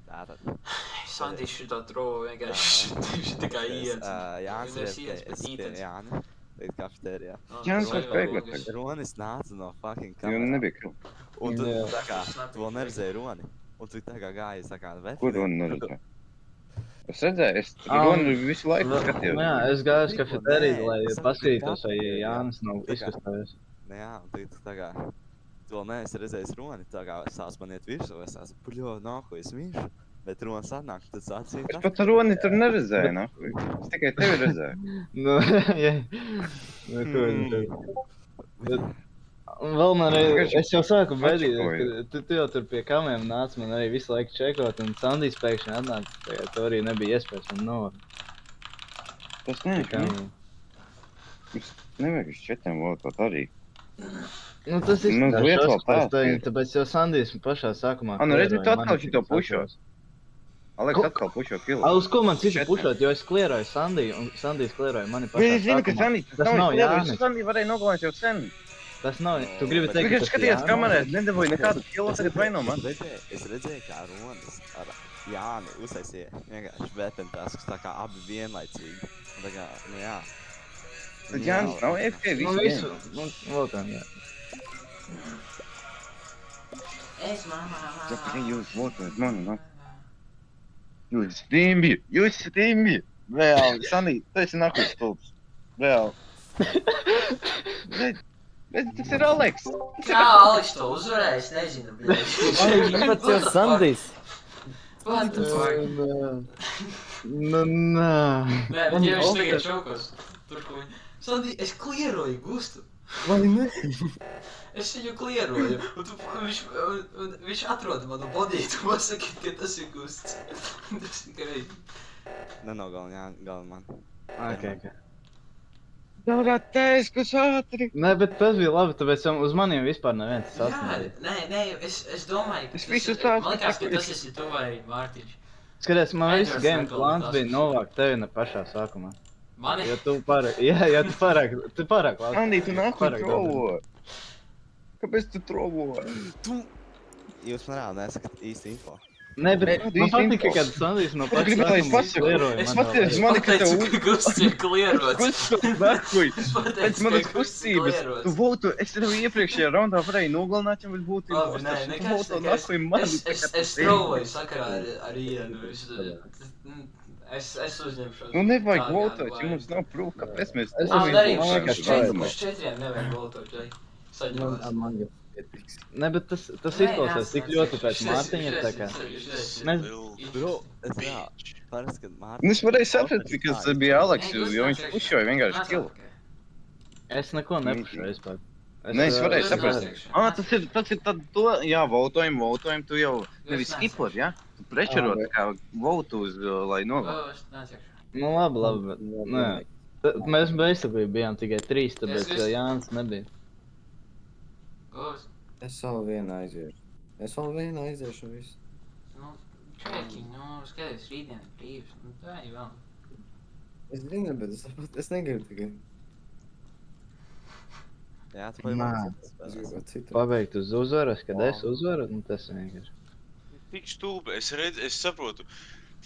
Tātad. Es Sandijs šito trovu vienkārši viņš tā kā iet. Jānis Viņas ir, iet es pēc pie tītens. Jāni, tagad kafetērijā. Jānis Vai vairs beigot logas. tagad. Ronis nāca no fucking Jo kamerām. nebija kru. Un tu Jā. tā kā, tu vēl neredzēji Roni. Un tu tā kā gāji, tā kā Kur vecini. Roni neredzēja? Es redzēju, es Roni visu laiku skatījos. Jā, es gāju uz kafetēriju, Nē, lai es saprotu, paskatītos, vai kafetērija. Jānis nav Tā kā- izkustējies. Nu jā, un tu tā kā, tu vēl neesi redzējis Roni, tā kā sāc man iet virsū, es sāc, bļo, nāku, es viņš. Bet Roni sanāk, tad sāc iet Es pat Roni tur neredzēju, nahuj. Es tikai tevi redzēju. Nu, jā. Nu, ko es zinu. Un vēl man arī, es jau sāku bedīt, ka tu jau tur pie kamiem nāc, man arī visu laiku čekot, un Sandijs pēkšņi atnāca, tagad to arī nebija iespējas man novakt. Tas nevienu. Nevajag uz četiem votot arī. Nu, tas Nu, izskatās liec vēl šausmas, tā. tāpēc jau Sandijs pašā sākumā... Nu, redzi, tu klieroja atkal mani, šito cik es pušo. atceros. Aleks atkal pušo kilu. Uz ko man citu Četriem. pušot, jo es klieroju Sandiju, un Sandijs klieroja mani Bet pašā es zinu, ka sākumā. Sandī, Tas nav Jānis. Sandī varēja nogalināt jau sen. Tas nav, tu gribi bet teikt, Tikai ka tas ir skatījās Jānis? kamerās, nedabūju nekādu kilu, tagad vaino man. Es redzēju, kā Ronis ar Jāni uztaisīja vienkārši vetentaskus, tā kā abi vienlaicīgi. Un tā kā, nu jā. Tad Jānis nav FK Nu, visu visu, dienu. nu, vēl tā, jā. Es mamā. Saka, jūs votojat mani, nu. Jūs stimbi. Reāli, Sandī, tu esi nākos stulbs. Reāli. Bet tas ir Aleks. Kā Aleks to uzvarēja, es nezinu, bļaļ. Kāpēc jau Sandijs? What the fuck? Nu, nā. Nē, bet ja viņš tagad čokos. Tur, ko viņi... Sandī, es klieroju Gustu. Vai ne? Es viņu klieroju. Un viņš atrod manu bodī, tu man saki, ka tas ir Gusts. Tas ir greidi. Nenogalini Jāni, galini man. Ok. Daudz tēskus ātri. Nē, bet tas bija labi, tāpēc uz maniem vispār neviens Jā, sasniedz. nē, es domāju, ka Es visu stāstu man liekas, ka saku, tas esi tu vai Mārtiņš. Skaties, man viss Edvards game nekalda plāns tas bija viss. novākt tevi ne pašā sākumā. Mani? Jo tu pārāk labi. Sandī, tu nākuj Pārāk daudz. trovo. Kāpēc tu trovo? Jūs man reāli nesakat īsti info. Nē, bet Kādu man īstu patika, info? kad Sandijs no Es paša gribu, lai es sākuma pasaku. klieroja Es mani pateicu, vēl. man ka tev Pateicu, ka Gusts ir klierots. Gustu, nākuj. Pateicu, Pēc manas ka Gusts ir kustības. klierots. Tu būtu, es tev iepriekšējā raundā varēju nogalināt, ja mēs būtu Labi, nē, imposters. Tu nekas, būtu nekas. nākuj mani. Es trovoju sakarā ar Ienu. Es uzņemšos. Nu nevajag tādu votot, ja vairu. mums nav proof, kāpēc mēs... Es Ā, domāju, darīšu, man liekas, vajag. uz 4 nevajag votot, Džai. Saņemās. Man jau pietiks. Nē, bet tas izklausās tik ļoti pēc Mārtiņa, tā kā. Mēs, Bro, es reāli. Parasti, kad Nu Mārtiņš... es varēju saprast, ka tas bija Aleks, jo viņš pušoja vienkārši kilu. es neko nepušoju vispār. Nē, es varēju es saprast. nepateikšu. Tas ir tad to, jā, votojam, tu jau nevis skipot, jā? Tu prečerot kā votu uz, lai novēl. Nu labi, bet, nē. Mēs basically bijām tikai 3, tāpēc Es visu- Jānis nebija. Es vēl vienu aiziešu un viss. Nu, čeki, nu, skaties, rītdien ir brīvs. Nu, tā ir vēl. Es zinu, bet es negribu tikai. Jā, tu Nā. pajūti. Es gribu citu. Pabeigt uz uzvaras, kad es uzvaru, nu tas vienkārši. Tik stulbi, es saprotu.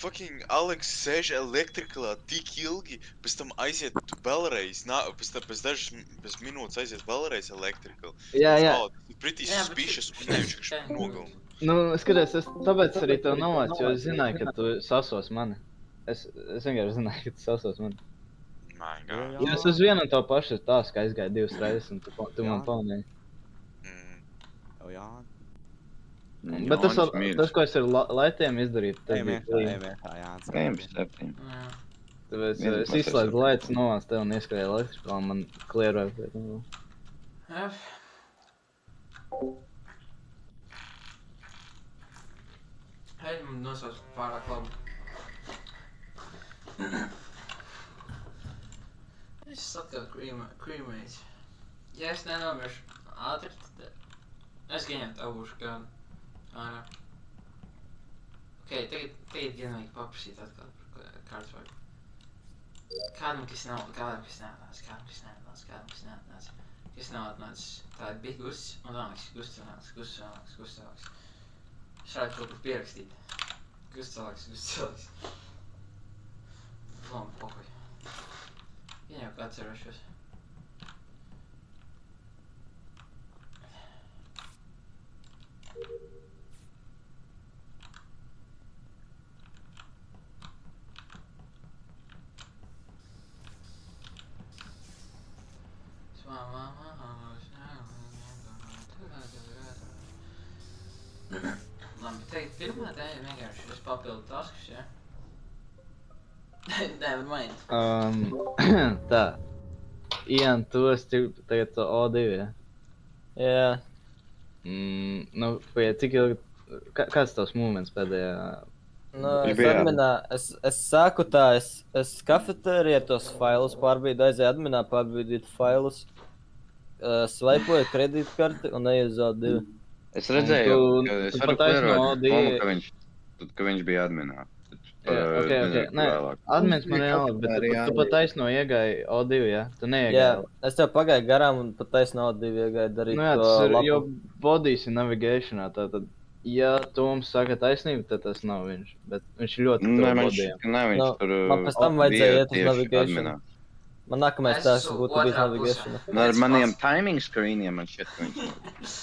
Fucking Aleks sēž elektrikalā tik ilgi, pēc tam aiziet vēlreiz, pēc dažas minūtes aiziet vēlreiz elektrikali. Jā. Pretty Jā, bet suspicious tu- un nevienkārši nogalina. Nu, skaties, es tāpēc arī tev novācu, jo es zināju, ka tu sasos mani. Es vienkārši zināju, ka tu sasos mani. My god. Jo es uz vienu un to pašu tāsku aizgāju 2 reizes, un tu man pamanīji. O jā. Bet tas, ko es ar laitiem izdarīju, tas Ejam bija iekšā, clean. ejam iekšā, Jānis. Ejam 7. Jā. Tāpēc Viens es pats izslēdzu esmu. laitas novāc tev un ieskrēju elektriskā, un man klieroja. Bet, nu, Jā. Hei, man nosauc pārāk labi. Es atkal cremate. Ja es nenomiršu ātri, tad es gan ieņemtu gan ārā. Ok, tagad gan vajag paprasīt atkal par kārtvārdu. Kādam, kas neatnāca. Kas nav atnācis. Tā ir bija Gusts, un vēlāks Gusts. Es varētu kaut kur pierakstīt. Gustāks. Labi, pohuj. Viņam jau kā atcerošos. Labi, teikt, pirmā daļa vienkārši es papildu taskus, ja? Never mind. Tā. Ian, tu esi tagad to O2, ja? Jā. Nu, cik ilgi, kāds tavs movements pēdējā? Nu, es sāku tā, es kafetērijā tos failus pārbīdu, aizēju adminā pārbīdīt failus, svaipoju kredītkarti un eju uz O2. Es redzēju, ka es varu klierot, ka viņš bija adminā. Ok. Nē, admins man jālāk, bet tu pat taisno iegāji O2, ja? Tu neiegāji. Jā, es tev pagāju garām un pat taisno O2 iegāju darīt Nu jā, to tas ir, lapu. jo bodies ir navigationā, tātad, ja Toms saka taisnību, tad tas nav viņš, bet viņš ir ļoti tuvu bodiem. Nē, viņš tur Man pēc tam vajadzēja iet uz tieši navigation. adminā. Man nākamais tās būtu bijis navigation. Ar maniem timing screeniem man šķiet, ka viņš...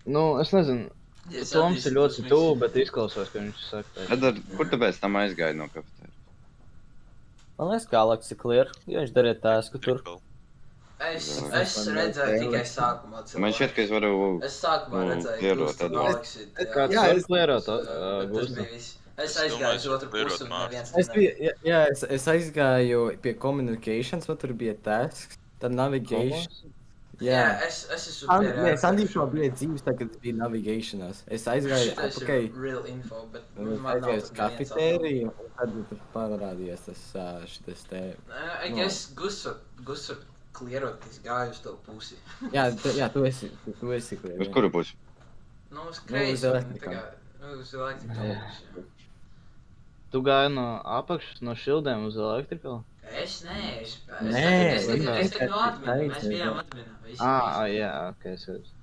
Nu, es nezinu, Toms ir ļoti tuvu, bet izklausās, ka viņš saka Tad kur tu pēc tam aizgāji no kafetēra? Man liekas, ka Aleks ir clear, jo viņš darīja tēsku tur. Es redzēju tikai sākumā cilvēku. Man šķiet, ka es varu... Es sākumā redzēju Gustu un Aleksu. Kāds var klierot Tas Gustu? bija viss. Es aizgāju uz otru pusi un neviens Es biju, jā, es aizgāju pie communications, man tur bija tasks, tad navigation. Jā, es esmu pērējā. Nē, Sandīšo bija dzīves, tā, kad bija navigationās. Es aizgāju Šitais atpakaļ. ir real info, bet Es man nav aizgāju uz tur neviens kafetēriju, un tad tur parādījās tas šitas te... I guess Gustu klierot, es gāju uz to pusi. Jā, tu esi clear. Uz kuru pusi? Nu, uz uz kreisi. elektrikām. Uz elektrikām. jā. Tu gāji no apakšas, no šildiem uz elektrikalu? Es nē, es no admina, mēs bijām adminā. Jā, ok, es redzu.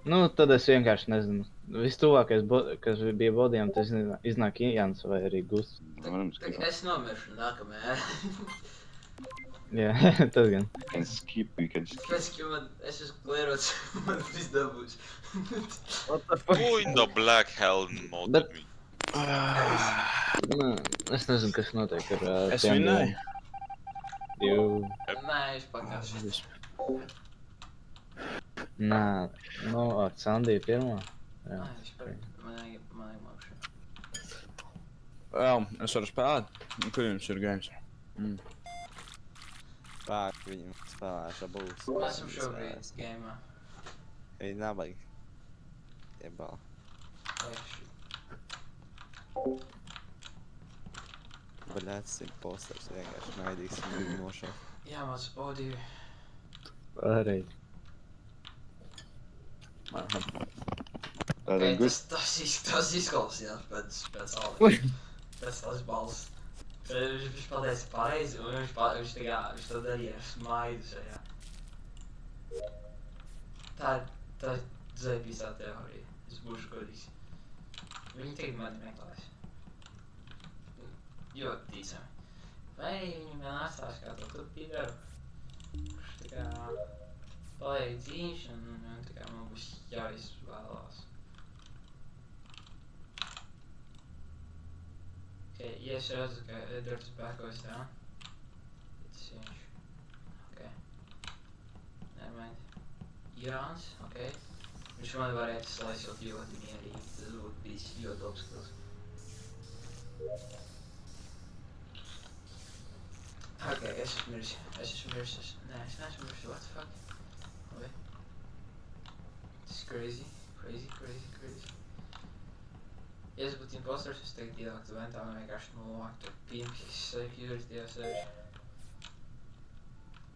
Nu, tad es vienkārši nezinu. Vistuvākais, kas bija bodiem, tas iznāk Jans vai arī Gusts. Es nomiršu nākamajā. Jā, tas gan. You can skip. Tāpēc, ka es esmu klierots, man viss dabūs. Who in the black hell modded me? Nu, es nezinu, kas notiek ar Es vinnēju. Nē, es pakāšu. Nē, nu, ar Sandiju pirmo. Jā. Man vajag maukšu. Jā, es varu spēlēt. Kur jums ir games? Pāk, viņam spēlēšu būs. Mēs esam šobrīd gameā. Viņi nabaga. Iebala. Baļāts imposters vienkārši naidīgs un nošā. Jā, māc O2. Arī. Tas izklausījās pēc Aleks. Pēc tās balss. Viņš pateica pareizi, un viņš to darīja ar smaidu šajā. Tā bija tā teorija. Es būšu godīgs. Viņi tagad mani meklēs. Ļoti ticami. Vai viņi man atstās kā to pīdaru? Kurš tā kā paliek dzīves, un tā kā man būs jāizvēlās. Okay, ja es redzu, ka Edvards bēkojas tā, tas viņš. Okay. Nevermind. Irāns, okay. Viņš man varētu slaisot ļoti mierīgi, tas būtu bijis ļoti labs skills. Okay, es esmu mirsis. Nē, es neesmu mirsis, what the fuck? Labi. Tas ir crazy. Ja es būtu imposters, es tagad ielāktu ventā un vienkārši nolāktu pimpis security sevi.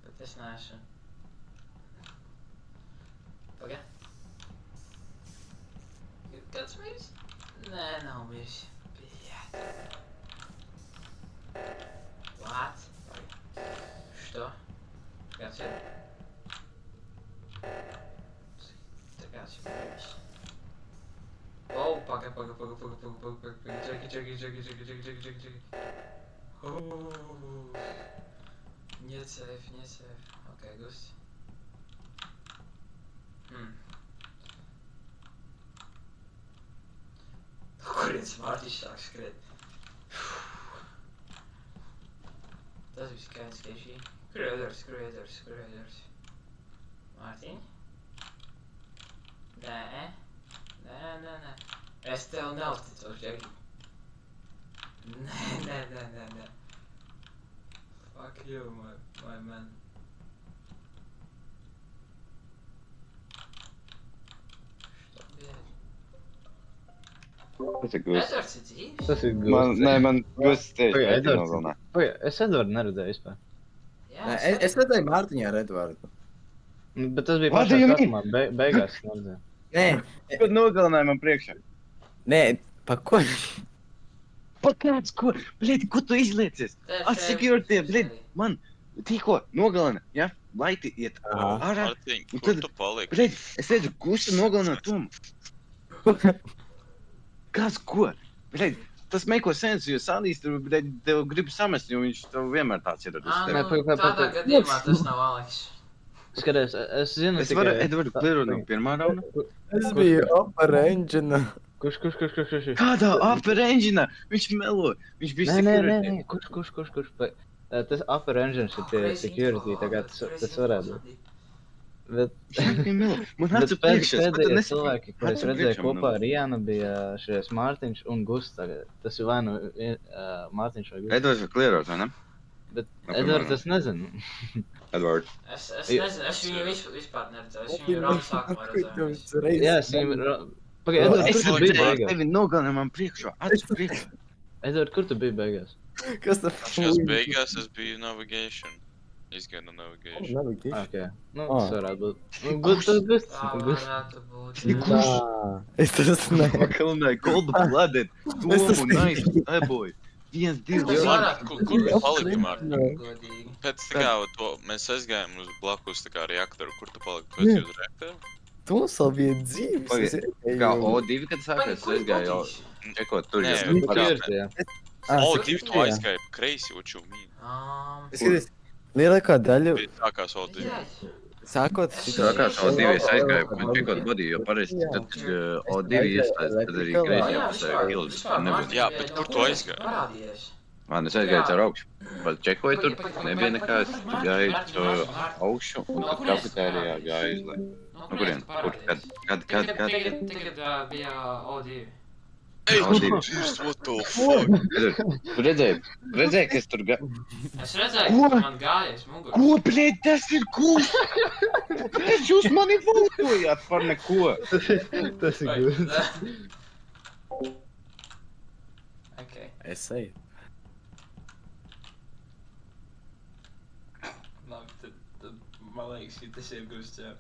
Bet es neesmu. Pagad. Ir kāds miris? Nē, nav miris. Bļāt. What? Što? Kāds ir? Tā kāds ir miris. Oh, paga. Čeki. Čekaj. Niet safe. Ok, Gusti. Kurienes Mārtiņš sāk skriet. Tas viss kā skaišī. Kur Edvards? Mārtiņ? Nē. Es tev neuzticos, Džeki. Nē. Fuck you, my man. Tas ir Gusts. Edvards ir dzīves? Tas ir Gusts. Man Gusts teica, Pagaid, ka Edvards. nogalnā. Pagaid, es Edvardu neredzēju vispār. Jā, Es redzēju Mārtiņā ar Edvardu. Bet tas bija What do pašā you mean? sākumā, beigās es neredzēju. Nē, Kur nogalināja man priekšā? pa ko? Pa kāds, ko? Bļēdi, ko tu izliecies? Security, bļēdi, man tikko nogalina, ja? Laiti iet ārā. Mārtiņ, Un kur tad- tu paliki? Bļēdi, es redzu, Gusta nogalina Tomu. Kāds, ko? Bļēdi, tas make sense, jo Sandijs bļēdi, tev grib samest, jo viņš tev vienmēr tāds ir. Tādā gadījumā tas nav Aleks. Skaties, es zinu Es varu tikai... Edvardu klirot no pirmā rauna. Es biju Opera Engine. Kurš? Kādā upper engine? Viņš melo. Viņš bija Nē, security. kurš? Tas upper engines ir tie security, tā kā tas varētu būt. Bet Viņš bija melo. Man acu priekšā. pēdējie cilvēki, ko es redzēju kopā ar Ianu, bija šis Mārtiņš un Gusts tagad. Tas ir vai nu Mārtiņš vai Gusts. Edvards var klirot, vai ne? Bet Edvards es nezinu. Edvards. Es nezinu, es viņu vispār neredzēju. Es viņu raudu sākumā redzēju. Jā, es viņu... Pagaid, Edvards, Es kur tu biji redzēju, beigās? tevi nogalina man priekšā. Acu priekšā. Edvards, kur tu biji beigās? Kas tas Šajās beigās es biju navigation. Izgāju no navigation. Ok, nu tas varētu būt. Nu, Gusts, Gusts. Tā varētu būt. Kurš? Es tas ne. Nogalināja Cold Blooded. Tomu, nice, eboy. 1, 2, Tas 3. varētu Kur tu paliki, Mārtiņ? godīgi. Pēc tā kā to mēs aizgājām uz blakus tā kā reaktoru. Kur tu paliki? Tu esi uz reaktoru? Tos vēl bija dzīves. Pagaid, Kā O2, kad sākās, es aizgāju jau čekot tur. Nē, jau parādā. Security, jā. O, divi tu aizgāji kreisi, what you mean? Es skaties, lielākā daļa Bija sākās O divi. sākot Sākās O2, es aizgāju čekot body, jo parasti tad, kad O2 iestājas, tad arī kreisajā pusē kildas nebūtu. Jā, bet kur tu aizgāji? Parādījies. Man es aizgāju caur augšu. Bet čekoju tur, nebija nekā, es gāju caur augšu un tad kafetērijā gāju uz leju. Nu, kurien? Kur? Kad? Tagad bija O2. Ej, O2. what the fuck? Tu redzēji, kas tur gāja? Es redzēju, ka man gājies muguras. Ko, bļēd, tas ir Gusts? Kāpēc jūs mani votojāt par neko? Tas ir Gusts. Ok. Es eju. Labi, tad man liekas, ka tas ir Gusts, jā.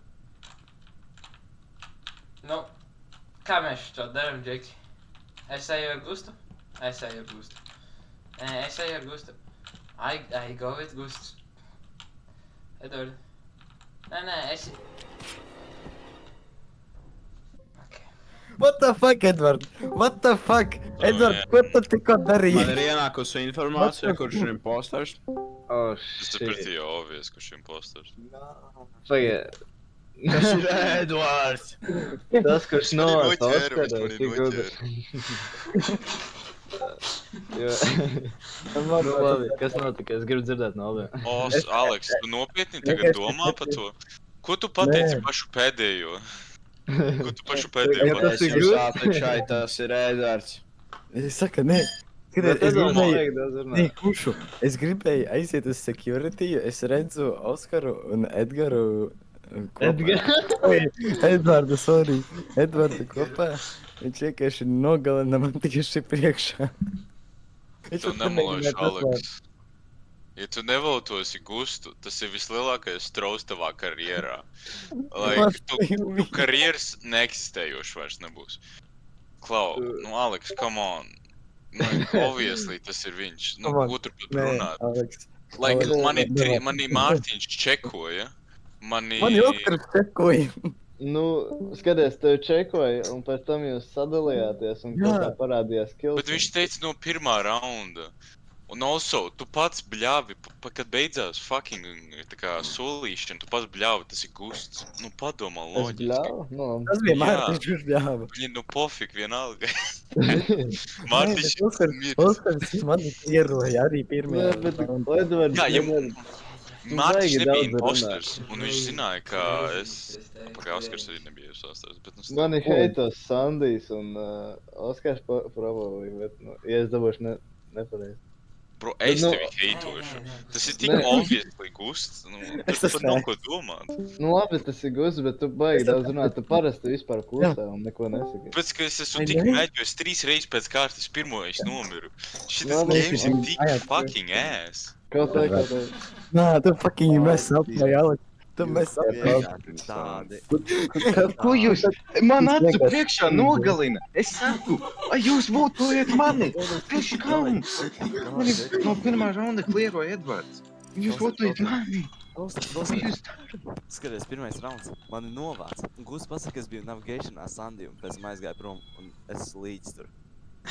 Nu, kā mēs to darām, Džeki? Es eju ar Gustu? Es eju ar Gustu. Nē, es eju ar Gustu. I go with Gusts. Edvard. Nē, es... Ok. What the fuck, Edvard? What the fuck? Edvard, ko tu tikko darīji? Man ir ienākusi informācija, kurš ir imposters. Oh, Tas ir shit. pretī obvious, kurš ir imposters. Pagaid. Tas ir Edvards. Tas, kurš Mani novāc noķēra, Oskaru, viņš mani tik gudrs. Jo. Nu, labi, kas notika? Es gribu dzirdēt no abiem. Aleks, tu nopietni tagad domā par to? Ko tu pateici pašu pēdējo? Ko tu pašu pēdējo tas Es ir jums Gusts. atlikšai, tas ir Edvards. Es saku, nē. Bet Es es domāju, gribēju, ka tas ir nē, kuršu? Es gribēju aiziet uz security, es redzu Oskaru un Edgaru kopā. Edvardu, sorry. Edvardu kopā. Viņš vienkārši nogalina man tieši priekšā. Viņš Tu pat nemeloši, nemēģināja Aleks. Ja tu nevaltosi Gustu, tas ir vislielākais strauss tavā karjerā. Like, tu karjeras neeksistējošs vairs nebūs. Klau, nu Aleks, come on. Nu, obviously tas ir viņš. Nu, Come on. ko tur pat Nē, runāt? Aleks. Like, Aleks, mani Mārtiņš čekoja. Mani Oskars čekoja. Nu, skaties, tev čekoja, un pēc tam jūs sadalījāties, un kaut kā parādījās kills. Bet viņš teica no pirmā raunda. Un also, tu pats bļāvi, kad beidzās fucking tā kā solīšana, tu pats bļāvi, tas ir gusts. Nu, padomā Es loģiski. bļāvu? Nu, Tas bija Mārtiņš, kurš bļāva. Viņa nu pofik vienalga. Mārtiņš, Mārtiņš Oskars mani ieroja arī pirmajā. bet Edvards... Jā, ja Mārtiņš baigi nebija daudz imposters, un viņš zināja, ka es... Pagā, Oskars arī nebija imposters, bet nu... Mani heitos Sandijs un Oskars probably, bet, nu, ja es dabūšu nepareizi. Bro, es Nu- tevi heitošu. Tas ir tik Ne. obviously gusts, nu, Es tur tas pat nav ne. ko domāt. Nu labi, tas ir gusts, bet tu baigi daudz runāt, tu parasti vispār klusē un neko nesaki. Pēc, ka es esmu Ai, tik ne? mēģinājis 3 reizes pēc kārtas, pirmo es nomiru. Šitas Labi, games ir un- tik fucking ass. Kaut tā. Nā, tu fucking mess up, vai Alek? Tu mess up. Tādi. Ko jūs man Tas acu vienkārši priekšā skumji. nogalina? Es saku, ai jūs votojat mani! Tieši kam? Mani no pirmā raunda klieroja Edvards. Jūs votojat mani! Ko jūs Skaties, pirmais rauns. Mani novāca. Un Gūs pasaka, ka es biju navigationā Sandī un pēc tam aizgāju prom un es esmu līdz tur.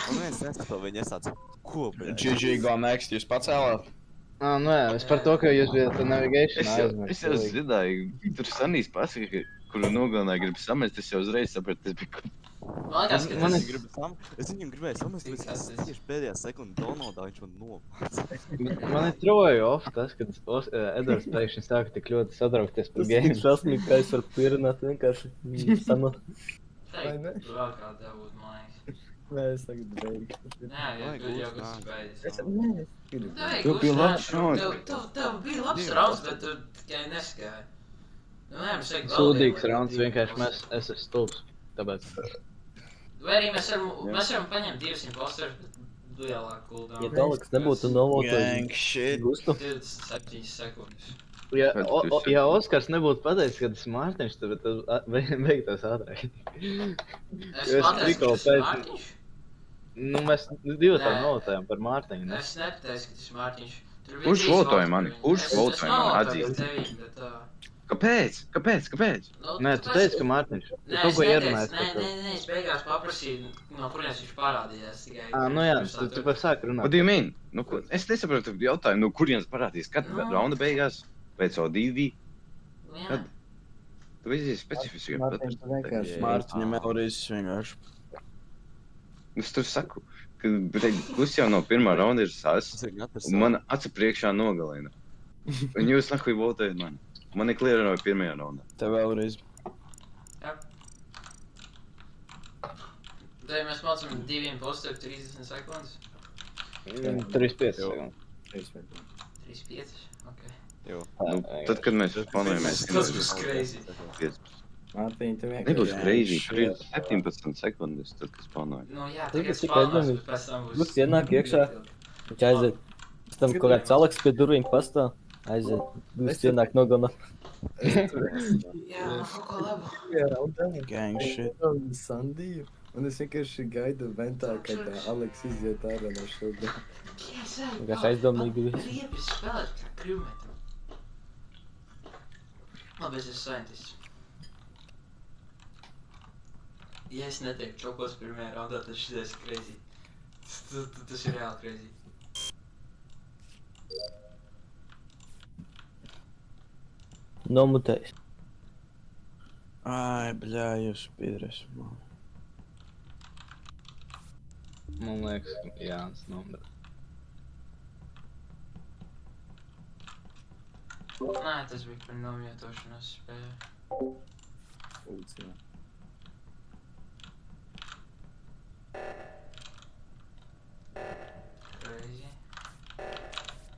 Un viens nestapa viņu, es tāds, ko, bļaļ? GG go next, jūs pacēlāt? Nu jā, es par to, ka jūs bijat navigation Es jau zināju, tur Sanīs pasaka, kuru nogalināja grib samest, es jau uzreiz sapratu, tas bija Man liekas, ka Man tas ir- Es viņam gribēju samest, bet es tieši pēdējā sekundē downloadā viņš man novāca. Man ir troju off tas, kad Edvards pēkšņi sāka tik ļoti satraukties par Tas tik game. šausmīgi, ka es varu pierunāt vienkārši sama. Vai ne? Tur vēl kā dabūt, man liekas. Nē, es tagad beigšu. Nē, jau Vajag tur jau gūst kas nākt. beidzas. Nē, es gribu. Tev bija labs rauns. Tev bija labs rauns, bet tu tikai neskāji. Nu, nē, mums vajag vēl Sūdīgs vienu, rauns, divu vienkārši imposteru. es esmu stulbs. Tāpēc. Vai arī mēs varam paņemt 200 imposterus, bet duelā cooldown. Ja Aleks nebūtu novotojis shit. gustu, 27 sekundes. Ja, Bet ja Oskars nebūtu pateicis, ka tas ir Mārtiņš, tad beigtos ātrāk. Es Es pateicu, tikko ka tas ir pēc- Mārtiņš. Nu, mēs divi tā Nē. novotājām par Mārtiņu, ne? Es nepateicu, ka tas ir Mārtiņš. Tur bija Kurš trīs votoja voti mani? par viņu. Kurš Es votoja mani? novotoju Atzīst. par tevi, bet, Kāpēc? nu, Nē, tu teici, ka Mārtiņš. Tu Nē, kaut es ko neteicu, ierunājies par to. nē, es beigās paprasīju, no kurienes viņš parādījās tikai. Nu jā, pirms tā tu tur. par sāku runāt. What do you mean? Nu, es nesaprotu jautājumu, no kurienes parādīs. Kad Nu. raunda beigās? Pēc O2? Nu, jā. Kad? Tu visi specifiski. Mārtiņš, tu vienkārši. Mārtiņam vēlreiz vienkārši. Es tur saku, ka plus jau no pirmā raunda ir sas, Tas ir gatavs. un man acu priekšā nogalina. Un jūs nahuj votojat mani. Mani klieroja pirmajā raundā. Tev vēlreiz. Tad mēs mācām 2 imposteru 30 sekundes. 3-5 sekundes. 3-5, ok. Jo. Nu, tad, kad mēs plānojamies, Tas būs crazy. Mārtiņ, tu vienkārši. nebūs Jā, crazy. shit. 17 sekundes, tad, kas plānoja. Nu jā, Tas tagad būs tikai spēlēs, aizdomīgi. bet pēc tam būs... Būs ienāk iekšā. viņš aiziet. Pēc tam kaut kāds Aleks pie durvīm pastāv. Aiziet, būs ienāk nogalina. Jā, kaut ko labu. Jā, raudām. Gang shit. Sandiju. Un es vienkārši gaidu ventā, kad Aleks iziet ārā no šodien. Vienkārši aizdomīgi viss. Riepi spēlēt kā krūmetru. Labi, es esmu scientists. Ja es netieku čokos pirmajā raundā, tad šitais ir crazy. Tas ir reāli crazy. Nomutējis. Ai, bļā, jūs pīdres. Man liekas, Jānis numur. Nē, tas bija par nomietošanos spēju. Funkcijā. Crazy.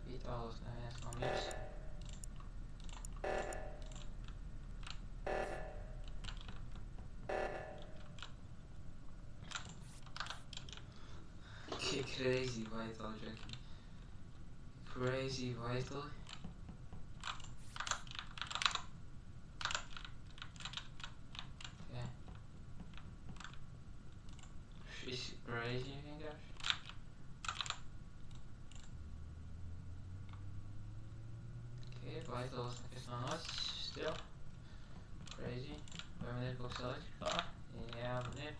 Vitālus neviens nav mirs. Crazy Vital, Jackie. Crazy Vital. Okay. She's crazy vienkārši. Okay, Vitals nekas nav noticis still. Crazy. Vai man ir kaut kas elektrikā? Jā, man ir.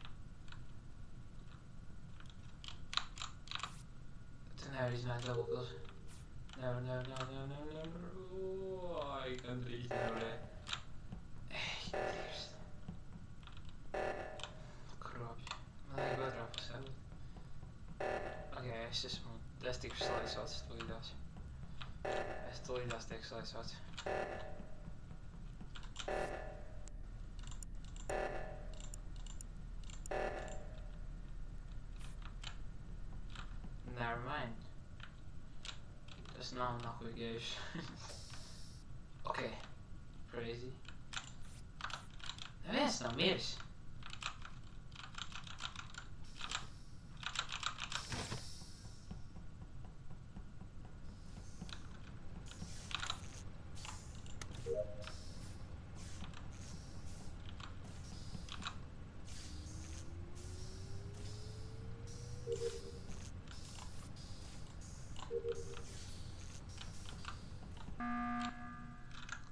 Tu nevari izmēt double. Nevar. Ai, gandrīz nevarēja. Ei, Dievs. Kropļi. Man vajag otrā pusē. Ok, es tikšu salaisots tūlīdās. Es tūlīdās tiek salaisots. Never mind. Tas nav nahuj geiši. Ok. Crazy. Neviens nav miris.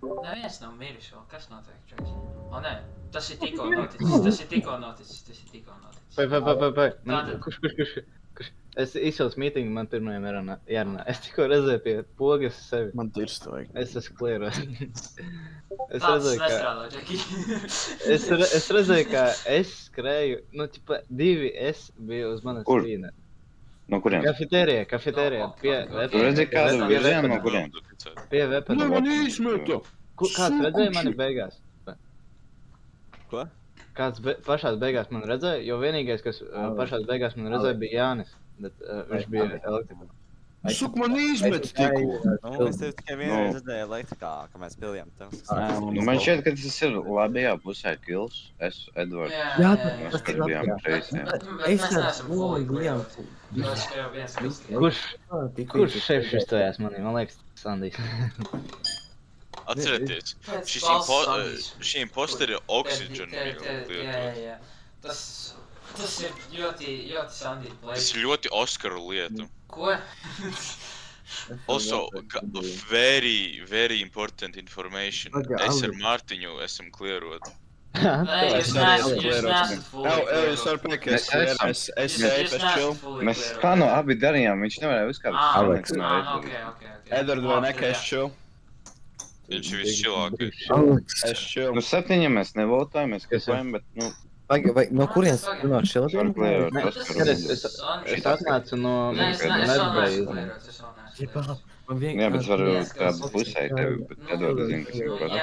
Neviens nav miris vēl, kas notiek, čeks? O, nē, tas ir tikko noticis. Vai, kurš? Es izsaucu mītingu, man pirmajam jārunā. Es tikko redzēju pie pogas sevi. Man tirst vajag. Es esmu klieros. Tāds nestrādā, Džeki. Es redzēju, kā es skrēju, ķipa, 2 es biju uz manas Kur? spīna. No kuriem? Kafetērijā, pie Tu redzēji kādu virzienu no kuriem? Pie vepera. Man izmeta! Kāds redzēja mani beigās? Ko? Kāds pašās beigās man redzēja, jo vienīgais, kas pašās beigās man redzēja, bija Jānis. Bet viņš bija elektrikā. Suk, man izmet tikko! Es tev tikai vienreiz redzēju elektrikā, ka mēs pildījām tev. Man šķiet, ka tas ir labajā pusē Kils. Es, Edvards. Jā, Mēs tur bijām reizē. Mēs neesam fully clear. Kurš šeit šistojās manī? Man liekas, Sandijs. Atcerieties, šī imposteri ir oxygen lietot. Jā. Tas ir ļoti Sandija play. Tas ir ļoti Oskaru lietu. Ko? Also, very important information. Es ar Mārtiņu esam klierot. Nē, jūs neesat fully clear. Jūs varat pateikt, ka es safe, es chill. Mēs kā no abi darījām, viņš nevarēja uzkāpt. Ok. Edvard vai ne, ka es chill? Viņš ir visčilākais. Es chill. Nu 7 mēs nevotājam, mēs kapojam, bet, nu, Vai no kurienes runāt šildiem? Es atnācu no Medbreja. jā, bet varu kādu pusē tevi, bet Edvards zina, kas ir prāt.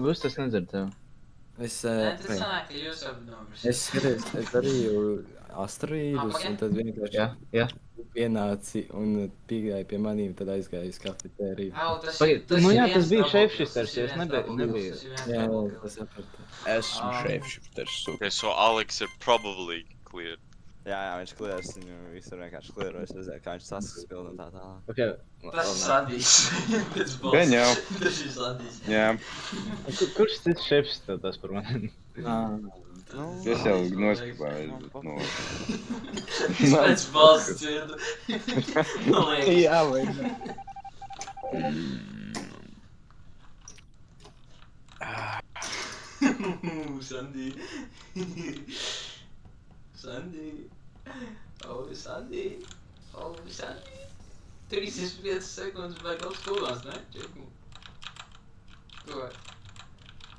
Gustas nedzird tev. Es Tas sanāk, ka jūs abi nomirsiet. es darīju asteroīdus, un tad vienkārši Jā. pienāci un piegāja pie manīm, tad aizgāju uz kafetēriju. Tas bija šeifšisters, es nebiju. Jā, tas sapratu. Esmu shapeshifters, super. Okay, so Alex ir probably clear. Jā, viņš klieras, viņu visur vienkārši kliero, es redzēju, kā viņš saskas pildu un tā tālāk. Tas ir Sandijs. Gan jau. Tas ir Sandijs. Jā, Kurš cits šeifšisters par mani? es jau noskipāju. Nu, Es pēc balsts dzirdu. Jā, vai ne? Sandy. Oh, Sandy. 35 sekundes vai kaut skolās, ne? Čekmu. Ko?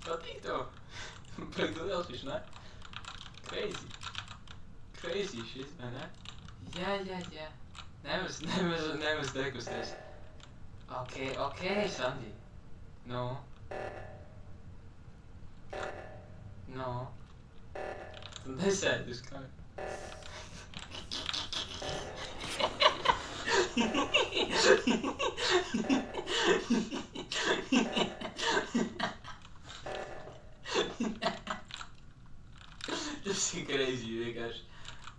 Patīk tev? Priek tu liels, ne? Crazy shit, vai ne? Jā. Nemaz nekusties. Ok, Sandy. No. Tu nesēdi uz kāju. Tas ir crazy vienkārši.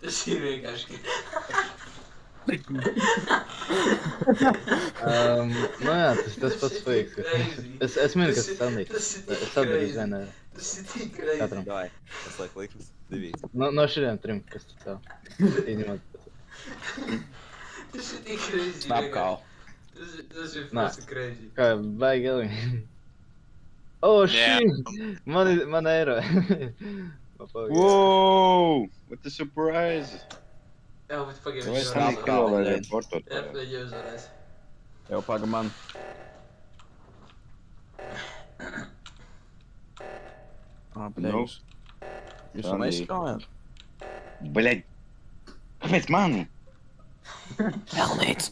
Tas ir vienkārši. Nu jā, tas pats fake. Es minu, kas ir Sandijs. Es atbīdu izvienēju. Tas ir tik crazy. Katram. Davai, tas liek likmes, 2. No šiem 3, kas tas tev? Izņemot. Tas ir tik crazy. Snap call. Tas ir fucking crazy. Kā baigi Elvin. Oh, Yeah. shit! Man eiro. Whoa! What a surprise! Jā, bet pagaidām. Vai Es Sandy saprotu, Kilo vai jā. reportot? FBG uzvarēs. Jau paga man. Apļēgus. Jūs jau Sandy. neizskājāt? Bļaļ! Kāpēc man? Pelnīts!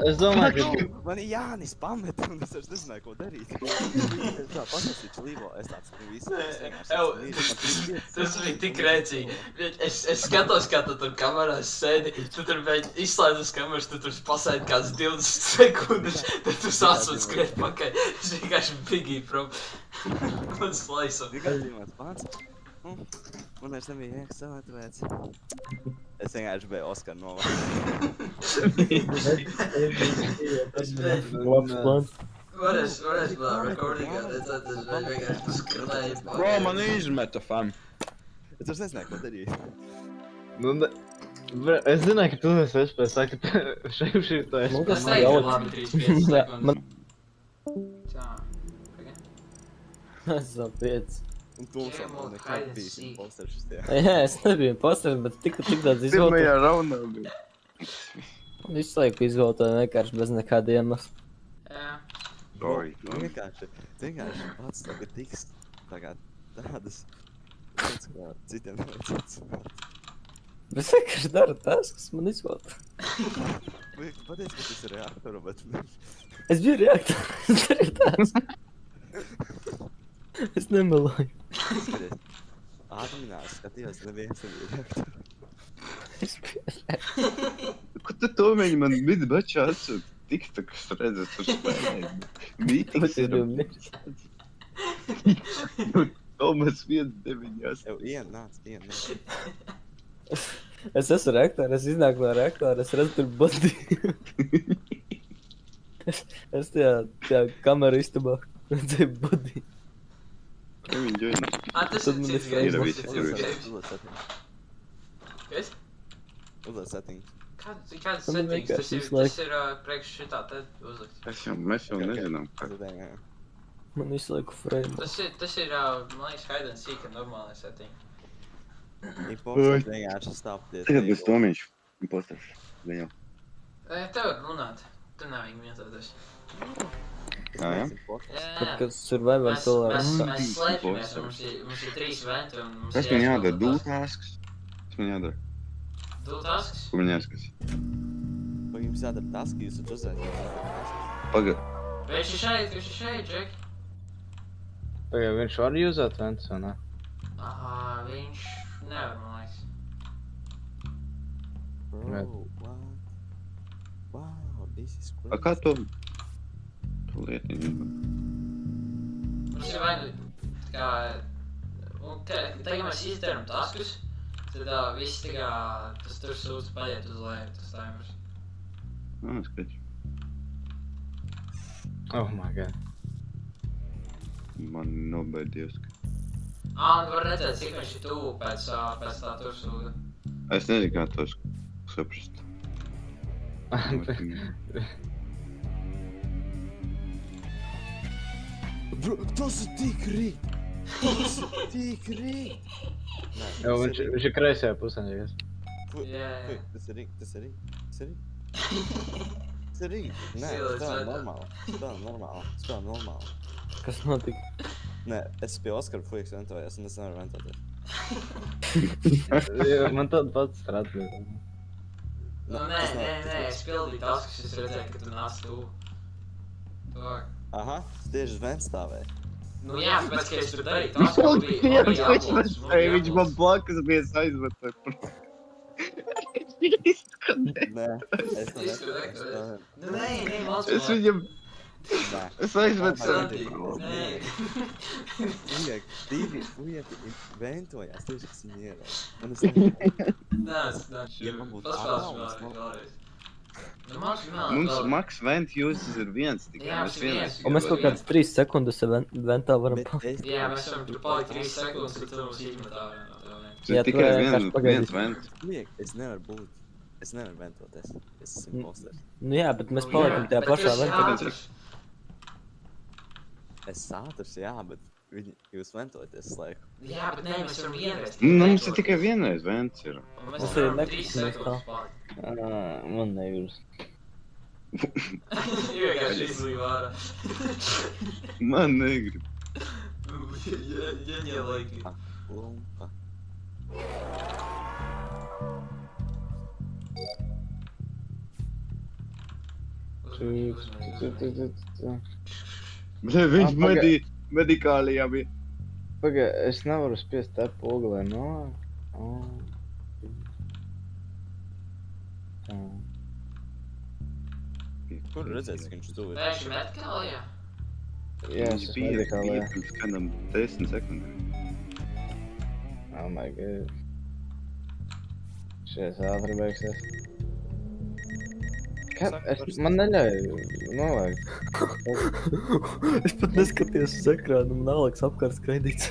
Es domāju, ka... Man ir Jānis pamet, un es vairs nezināju, ko darīt. Es tā pasasīšu līvo, es tāds, Tas bija tik rēcīgi. Es skatos, kā tu tur kamerās sēdi, tu tur izslēdz uz kameras, tu tur pasēdi kāds 20 sekundes, tad tu sāc un skriet pakaļ. Es vienkārši bigīju prom. Man slaisu. Vienkārši pats. Man vairs nebija jēgas savētvēts. Es vienkārši biju Oskar novārdu. Labs plāns. Varēs vēl recordingā redzēt, es vienkārši skrēju pakaļ. Bro, man izmeta fam. Es vairs nezināju, ko darīt. Nu, es zināju, ka tu nespēj sakt, ka šeit to es. Es teiktu, labi, 3-5 sekundes. Tā. Es esmu 5. Un tumsam man nekad bijis imposteršs tie. Jā, es nebiju posters, bet tik daudz izvēlēju. Pirmajā raundā bija. Visu laiku izvēlēju vienkārši bez nekāda iemesla. Jā. Oi, Vienkārši pats tagad tiks tādas lietas, kā citiem nevajadzētu. Bet es vienkārši daru tas, kas man izvēlēta. Pateic, ka tas ir reaktoru, bet... Es biju reaktors, es darīju tās. Es nemeloju. Skaties, ātrumināts skatījos, neviens nebija reaktoru. Es biju reaktors. Ko tu to mēģi man mid-bačā atsūt? Tik tā, kas redzes, tur spēlēji. Mītings ir... Tomas 1-9. Jau ienāc. Es esmu reaktors, es iznāku no reaktora, es redzu tur body. Es tajā kameru istabā redzēju body. Viņi joina. Tas Tad ir man cits ir games, visi, tas ir ir visi. cits games. Uzliec settings. Kas? Uzliec settings. Kāds Man settings? vienkārši visu Tas ir priekš šitā te uzlikt. Mēs jau nezinām, kā. Man visu laiku frame. Tas ir, man liekas, hide and seek normālais setting. Imposters vienkārši stāpties. Tagad būs Tomiņš. Imposters. Viņam. Tev var runāt. Tu nav viņu vietoties. Jā. Tad, kad survival Mēs cilvēks. slēpjamies, un mums ir 3 venti, un mums Kas man jādara? Dūtasks? Kas man jādara? Dūtasks? Ko man jāskas? Vai jums jādara tas, ka jūs esat uzēdāt? Pagad. Viņš ir šeit, Džek. Pagaid, viņš var jūzēt ventus, vai ne? Viņš nevar, man liekas. Bro, wow, this is crazy. A kā to? Tu lietiņu. Mums ir vai nu, tā kā, tagad mēs izdarām taskus, tad viss tā kā, tas tur sūds paiet uz leju, tas timers. Skaidrs. Oh my god. Man nobaidījos. Un var redzēt, cik viņš ir tuvu pēc tā tur sūda. Es nezinu, kā to saprast. Bro, tas ir tik rīt! Tas ir tik rīt! Jo, viņš ir kreisajā pusē, ja kas. Jā. Tas ir rīt. Nē, Silēs spēlē normāli. Kas notika? Nē, es pie Oskara Fuiks ventojos, un es nevaru ventoties. Man tāda pats strādā. Nē, es pildīju taskus, es redzēju, ka tu nāc tuvu. Tuvāk. Aha, tieši uz vents stāvēja. Nu jā, bet, ka es tur darīju tasku, man bija jāplūs. Viņš man blakus bija aizmetot. Nē, es nevaru. Nē, Es viņam... Nē. Es aizmetu. Santi, nē. Divi fuieki ventojās, tieši kas viņi ierāja. Un es nevaru. Nē, Ja man būtu paspēlēsim ārvalsts, vēlreiz. Nu, Maks vēl. Mums Max Vent uses ir viens tikai. Jā, Mēs mums ir viens. Un mēs kaut kādas 3 sekundes ventā varam Bet Jā, mēs varam tur palikt 3 sekundes, un tad mums izmetā vienā tā vien. Tas ir Jā, tu tikai vari vienkārši pagaidīt. viens Vent. Fuiek, es nevaru būt. Es nevaru ventoties. Es esmu imposters. Nu jā, bet mēs paliekam tajā pašā ventā. Es ātrs, jā, bet jūs ventojaties laiku. Jā, bet nē, mēs varam vienreiz. Mums ir tikai vienreiz vents ir. Un mēs Mums varam ir 3 nekustamais sekundes palikt. Man negribas. Vienkārši izlīva ārā. Man negrib. Ja laiki. Lumpa. Viņš medikālijā bija. Paga, es nevaru spiest tā pogalē, no? Tā. Kur redzēs, ka viņš tuvu ir? Viņš ir medikālijā? Jā, es esmu medikālijā. Pirms kādam 10 sekundēm. Oh my god. Šies ātri beigsies. Man neļauj novajag. Es pat neskatījos uz ekrānu, man Aleks apkārt skraidīts.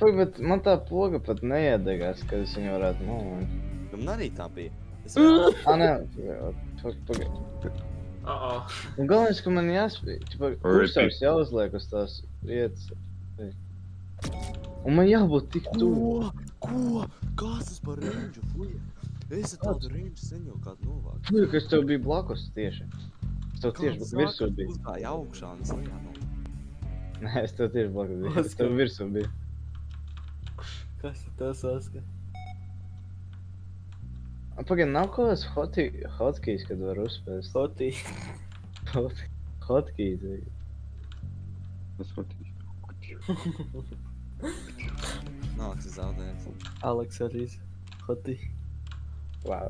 Paga, bet man tā poga pat neiedegās, kad es viņu varētu novajag. Man arī tā bija. Es Nē, paga. Un galvenais, ka man jāspīd, kursors jāuzliek uz tās vietas. Un man jābūt tik tuvu. Ko? Kas tas par range, fuja? Es ar tādu range sen jau kādu novāku. Fuja, ka es tev biju blakus tieši. Es tev tieši virsū biju. Uzgāja augšā un es lejā no. Nē, es tev tieši blakus biju. Es tev virsū biju. Kas ir tas, Oskar? Pagaid, nav kaut kāds hotkīs, kad var uzspēst. Hotkīs. Tas hotkīs. Nāks ir zaudējums. Aleks arī hotī. Wow.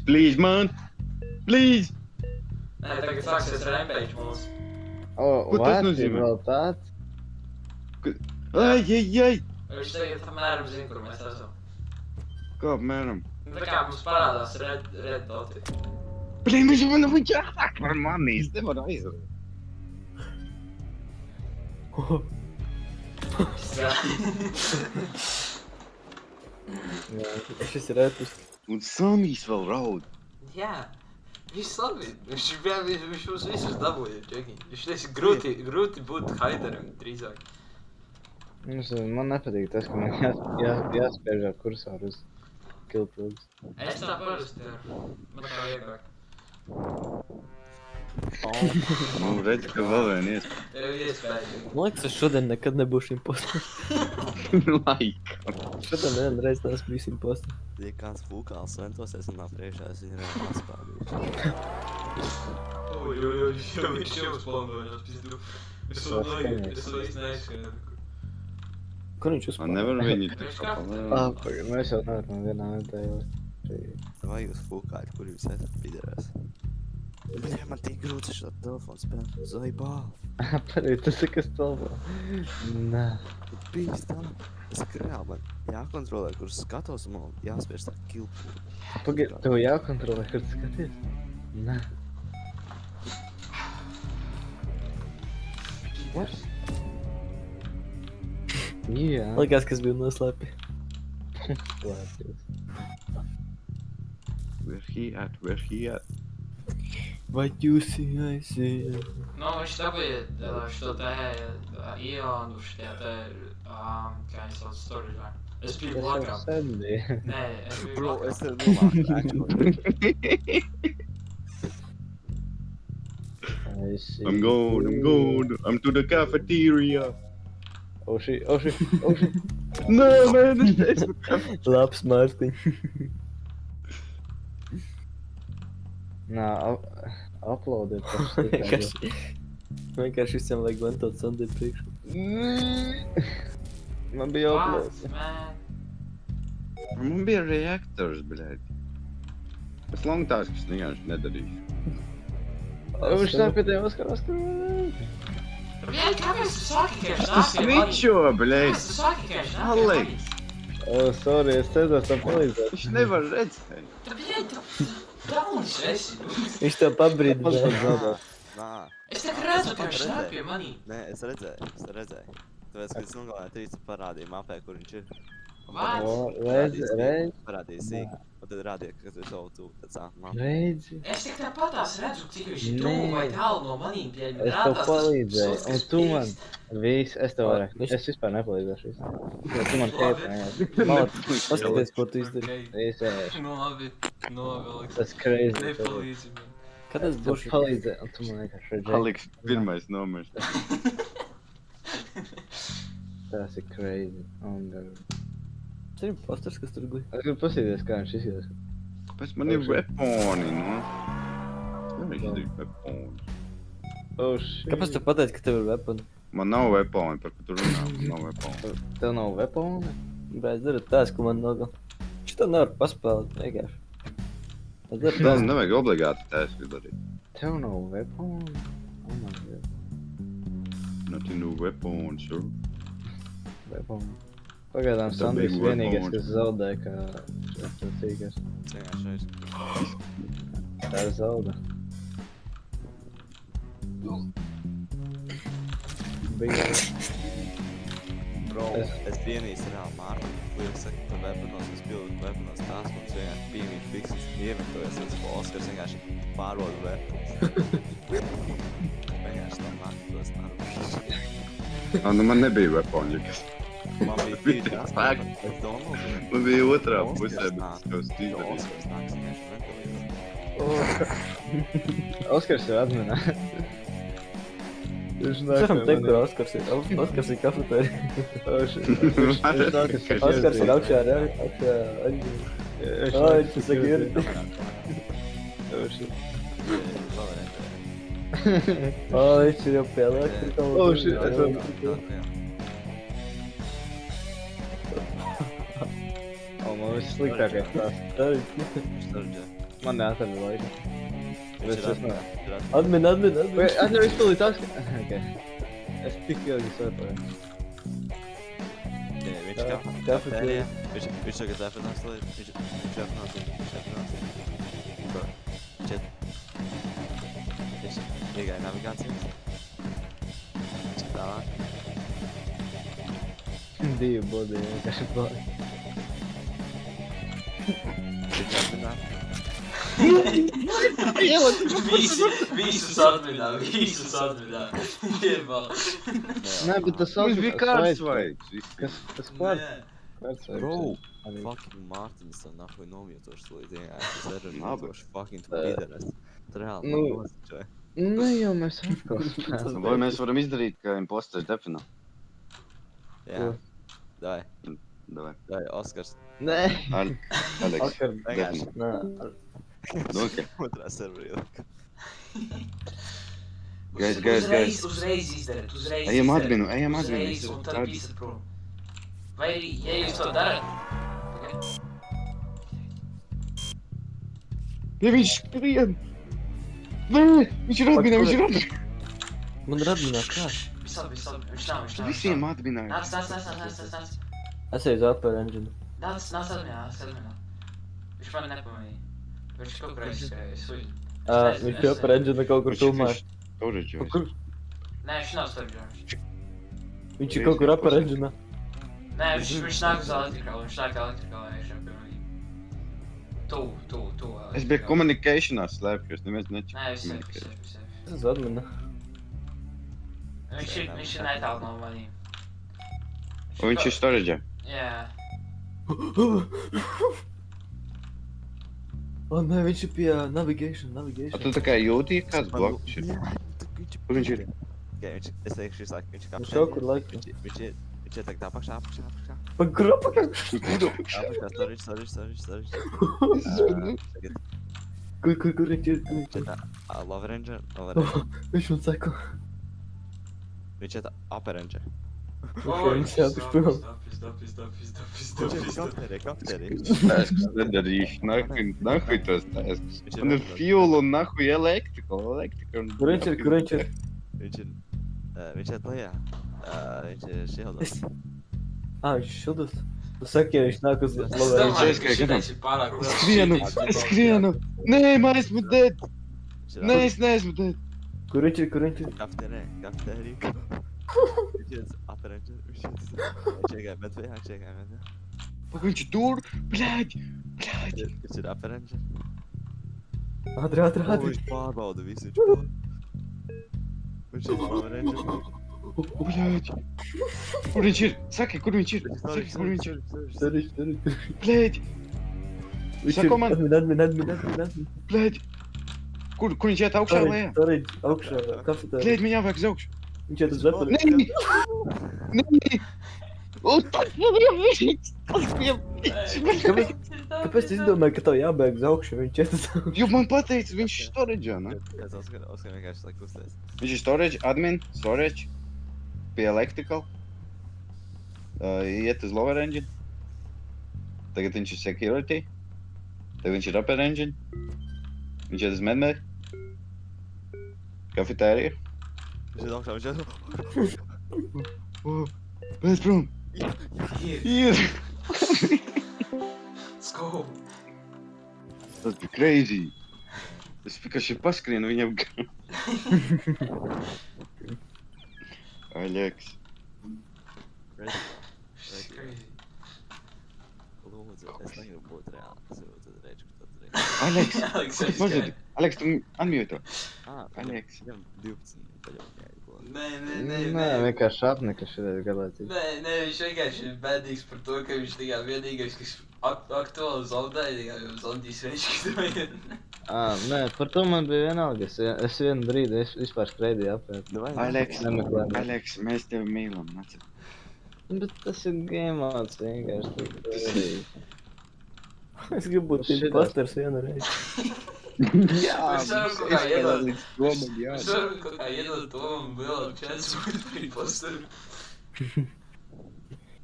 Please, man! Please! Nē, tagad sāksies rampage mūsu. Ko tas nozīmē? Vēl tāds? Ai! Viņš tagad apmēram zina, kur mēs esam. Kā apmēram? Tā kā mums parādās red doti. Blin, viņš man nav ātrāk par mani, es nevaru aizrēt. Šis ir ēpis. Un Sanijs vēl raud. Jā. Viss labi. Viņš mums visus dabūja, Džeki. Viņš teica, grūti būt haideram drīzāk. Man nepatīk tas, ka man jāspēž ar kursoru uz killpoints. Es tā parasti daru. Man tā vieglāk. Nu, redz, ka vēl vien iespēja. Tev iespēja. Man liekas, es šodien nekad nebūšu imposters. Laikam. Šodien vienreiz neesmu bijis imposters. Ja kāds fūkāls ventosies un nav priekšā, es viņu reāli atspādīšu. Viņš jau spondojās, pizdu. Es vēl īsti neizskrēju. Kur viņš uzspēlē? Man nevar viņu tā kā Pagaid, mēs jau nevaram vienā ventējā. Vai jūs fūkāļi, kur jūs esat piderās? Bļa, man tik grūti šo telefonu spēlēt. Zai bāli. Parī, tas ir kas telefā. Nē. Bijis tā. Es reāli man jākontrolē, kur skatos un man jāspiež tā kilpūri. Pagaid, tev jākontrolē, kur tu skaties? Nē. What? Jā. Likās, kas bija noslēpi. Where he at? Vai jūs aizēja? Nu, viņš dabīja šo te ionu, šitie te, kā viņi sauc, storage. Es biju blakām. Nē, es biju Bro, blakām. es tev nomāku. I see. I'm going. I'm to the cafeteria. Oh shit. No, man, it's Labs, Mārtiņ. Nā, uploadiet paši Vienkārši visiem vajag ventot Sandiju priekšu. Man bija upload. What, man? Man bija reaktors, bļaļ. Es long tasks vienkārši nedarīšu. Viņš sāk pie tev, Oskar. Bļaļ, kāpēc tu saki, ka viņš Tu nāk pie manis? svičo, bļaļ. Kāpēc tu saki, ka viņš nāk pie Alek. manis? Oh, sorry, es centos tev palīdzēt. Viņš nevar redzēt. Bļaļ, tu daunis esi. Viņš tev pabrīdināja. Nā. Es tā redzu, ka viņš nāk pie manī. Nē, es redzēju. Tāpēc, kad es nogāju 3, parādīja mapē, kur viņš ir. What? Redz. Parādīja sīk. Un tad rādiet, ka tu esi O2. Tad sāk man. Redzi. Es tik tāpatās redzu, cik viņš ir Nē. tuvu vai tālu no manīm pieņem. Es tev palīdzēju, un tu man... Viss, es tev varēju. Viņš- Es vispār nepalīdzēšu visu. Jo tu man kēpinājies. Paskaties, ko tu izdarīji. Viss ēš. Nu labi, Aleks. Tas crazy. Nepalīdzi man. Kad es Tu būšu? palīdzēji, un tu man vienkārši redzēji. Aliks pirmais nomirst. Tas ir crazy. Oh, God. Tas ir posters, kas tur guļ. Es gribu pasīties, kā viņš izskatās. Pēc man ir weaponi, nu. Kā viņš ir weaponi? Oh, shit. Kāpēc tu pateici, ka tev ir weaponi? Man nav weaponi, par ko tu runā. Man nav weaponi. Tev nav weaponi? Bē, es daru tās, ko man nogal. Šito nevar paspēlēt, vienkārši. Es daru Tev tās. nevajag obligāti tēsku darīt. Tev nav weaponi? Oh, my God. Nothing no weapons, sir. Weaponi. Pagaidām The Sandijs big vienīgais, weapon. kas zaudē, kā tas tīkās. Vienkārši šeit. Tā ir zauda. Bija. Bro, es vienīs reāli Mārtu, ko jau saka par weaponos, es pildu weaponos tās, un es vienkārši pīmīšu fiksas ievietojas, es ko Oskars vienkārši pārvaldu weapons. Vienkārši tā Mārtu tos naruši. Nu man nebija weaponi, ja kas. Man bija tīri tās, Spēks. es domāju, Man bija otrā Oskars pusē, bet nāk. es kaut kas izdarīju. Oskars nāks vienkārši ventilīzē. Oskars ir atminā. Viņš Mēs varam teikt, kur Oskars ir. Oskars ir kafetērija. Oskars ir augšā, jā, augšā. Viņš ir security. Viņš ir jau pie elektrika. Oh, shit, es varu- O, man viss sliktākais tās. Man neatrada laika. Bet es esmu... Admin. Vai, atļauj izpildīt tās, ka... Okay. Es tik ilgi saprotu. Viņš Jā, kafetērija, viņš tagad aprinās līdz, viņš aprinās. Viņš iegāja navigācijas. Viņš ir tālāk. Divi bodi vienkārši plāni. Viņš aprinās. Visus atminā. Iebal. Nē, bet tas Mums bija kāds vajag. Kas klāt? Bro, fucking Mārtiņas un nahuj novietošs līdz vienkārši zerunītoši fucking tu pideras. Tu reāli Nu. nostičoji. Nu, jau mēs atkal spēlējam. Vai mēs varam izdarīt, ka imposters definā? Jā. Dai, Davai. Oskars. Nē. Aleks. Oskar, Vienkārši. nē. Nu, ok. Otrā serverī. Guys. Uzreiz izdariet, uzreiz Ejam izdariet. adminu. Uzreiz, un tad visat prom. Vai arī, ja jūs to darat... Ja viņš skrien! Nē, viņš ir adminā. Man ir adminā, kā? Viss labi, viņš nav. Visiem adminā. Nāc. Es eju uz upper engine. Nāc adminā. Viņš man nepamanīja. Viņš kaut kur aizskrēja, suļi. Viņš pie upper engine kaut kur tūmā. Storage. Kur? Nē, viņš nav starpģērs. Viņš ir kaut kur upper engine. Nē, viņš nāk uz elektrikālu, viņš jau pie manī. Tu. Es biju communicationā slēpjos, neviens nečak. Nē, viss. Es uz adminā. Viņš ir netālu no manīm. Un viņš ir storage. Jā. O, nē, viņš ir pie navigation. Tu tā kā jūtīji kāds bloks ir? Kur viņš ir? Es teikšu, viņš saka, viņš ir Viņš kaut kur laikam. Viņš ir tagad apakšā. Pa kur apakaļ? Apakšā, storage. Kur viņš ir? Viņš ir tā, lower engine. Viņš man sako. Viņš ir tā upper engine. Viņš jātuš prom. Kafetērija. Tēsks nedarīšu, nahuj tos tēsks. Man ir fuel un nahuj elektrika. Kur viņš ir? Viņš ir lejā. Viņš ir šildos. Viņš ir šildos. Tu saki, ja viņš nāk uz Es lower domāju, engine. ka šitais ir pārāk liels. Skrienu! Nē, man esmu dead! Nē, es neesmu dead! Kur viņš ir? Kafetērija. Viņš ir upper engine. Viņš iegāja medvējā. Viņš ir tur! Bļaļ! Kas ir upper engine? Ātri, ātri, ātri. Viņš pārbauda visu, viņš pārbauda. Viņš ir lower engine. Bļaļ! Kur viņš ir? Saki, kur viņš ir? Saki, kur viņš ir? Sorry. Bļaļ! Sako man, Admin. bļaļ! Kur viņš iet augšā lejā? Sorry, augšā, kafetē. Bļaļ, man jāvajag uz augšu. Viņš iet uz Zeppeli. Nē! Nē! Kāpēc tu izdomāji, ka tev jābēg uz augšu? Viņš iet uz augšu. Jo man pateica, viņš ir storage, ne? Es Oskar vienkārši lai kusties. Viņš ir storage, admin, storage, pie electrical. Iet uz lower engine. Tagad viņš ir security. Tagad viņš ir upper engine. Viņš iet uz medmēr. Kafetērija. Viņš ir augšā, viņš ir augšā. Pēc prom! Ir! Let's go! Tas bija crazy! Es vienkārši paskrienu viņam garām. Alex. Shit's crazy. Lūdzu, es negribu būt reāli. Es jau tad redzu, ka tad redzu. Alex! Alex, Mazliet! Alex, tu unmute. Alex. Viņam 12 paļaujā. Nē, Nē, vienkārši apnika šitais galēcīgi. Nē, viņš vienkārši ir bēdīgs par to, ka viņš tikai vienīgais, kas aktuāli zaudēja, tikai jau Zandijs rečkitoja. Nē, par to man bija vienalga. Es vienu brīdi vispār skraidīju apvērt. Alex, mēs tevi mīlam, nāc. Bet tas ir game mods vienkārši. Es gribu būt imposters vienu reizi. Mēs varam kaut kā iedot. Mēs varam kaut kā iedot to un vēl čets būt par imposteru.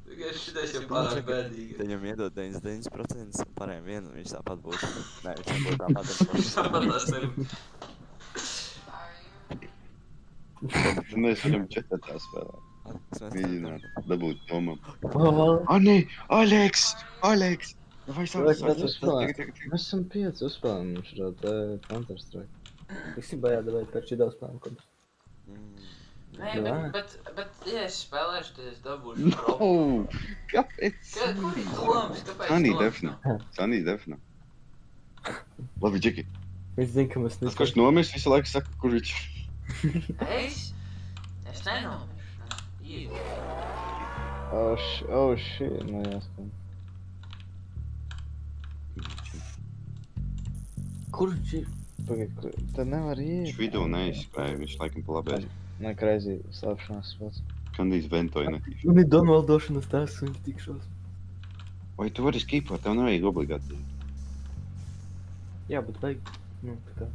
Tikai šitais jau pārāk bēdīgi. Viņam iedod 99%, pārējiem vienu, viņš tāpat būs. Nē, viņš nebūs tāpat. Viņš tāpat neserim. Mēs varam četratā spēlēt. Mēģināt dabūt Tomam. Nē! Alex! Vai Mēs esam 5 uzspēlējuši šo te Counter-Strike. Īstenībā jādabēj par šitā spēlēm. Nē, bet ja es spēlēšu, tad es dabūšu No! problēmu. Kāpēc? Kur ir domas? Kāpēc Sanī domas? defina. Labi, Džeki. Viņš zina, ka mēs Tas, kurš nomirst, visu laiku saka, kur viņš ir. Es nenomišu. Oh shit, nu jāskan. Kur viņš ir? Pagaid, tad nevar iet. Viņš vidū neizskrēja, viņš laikam pa labēs. Nē, crazy slēpšanās spots. Kandīs ventoja netīši. Man ir Donaldošanas tēsts un tikšos. Vai tu vari skipot, tev nevajag obligāti. Jā, bet vajag. Nu, tā kā.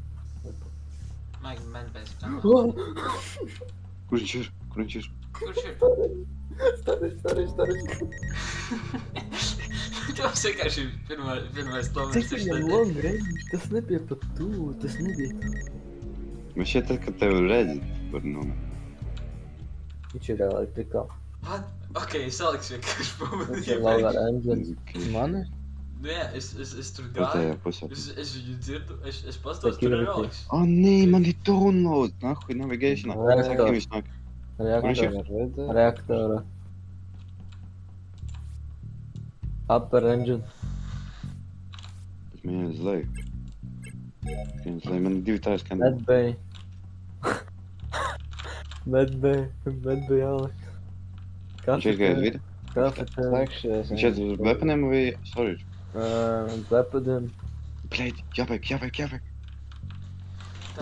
Maigi, man pēc tam. Kur viņš ir? Kurš ir? Storage. Tas vienkārši pirmais tomēr Cik viņam long range? Tas nebija pat tuvu, tas nebija. Man šķiet, tad, kad tev redzi, var nomirt. Viņš ir elektrikā. What? Ok, es Aleks vienkārši Viņš ir pamatu. lower engine. Mani? Nu jā, es tur Pretējā gāju. pusē. Es viņu dzirdu, es pastos, tur ir Aleks. Nē, man ir download, nahuj, navigationā. Saki, viņš nāk. Reaktora. Upper engine. Es mēģinu uz leju. Man ir 2 tājas kanāli. Medbay. Medbay Alex. Viņš ir gājis vidu. Kafetē. Viņš iet uz weaponiem vai storage? Weaponiem. Bļaļ, jābēg.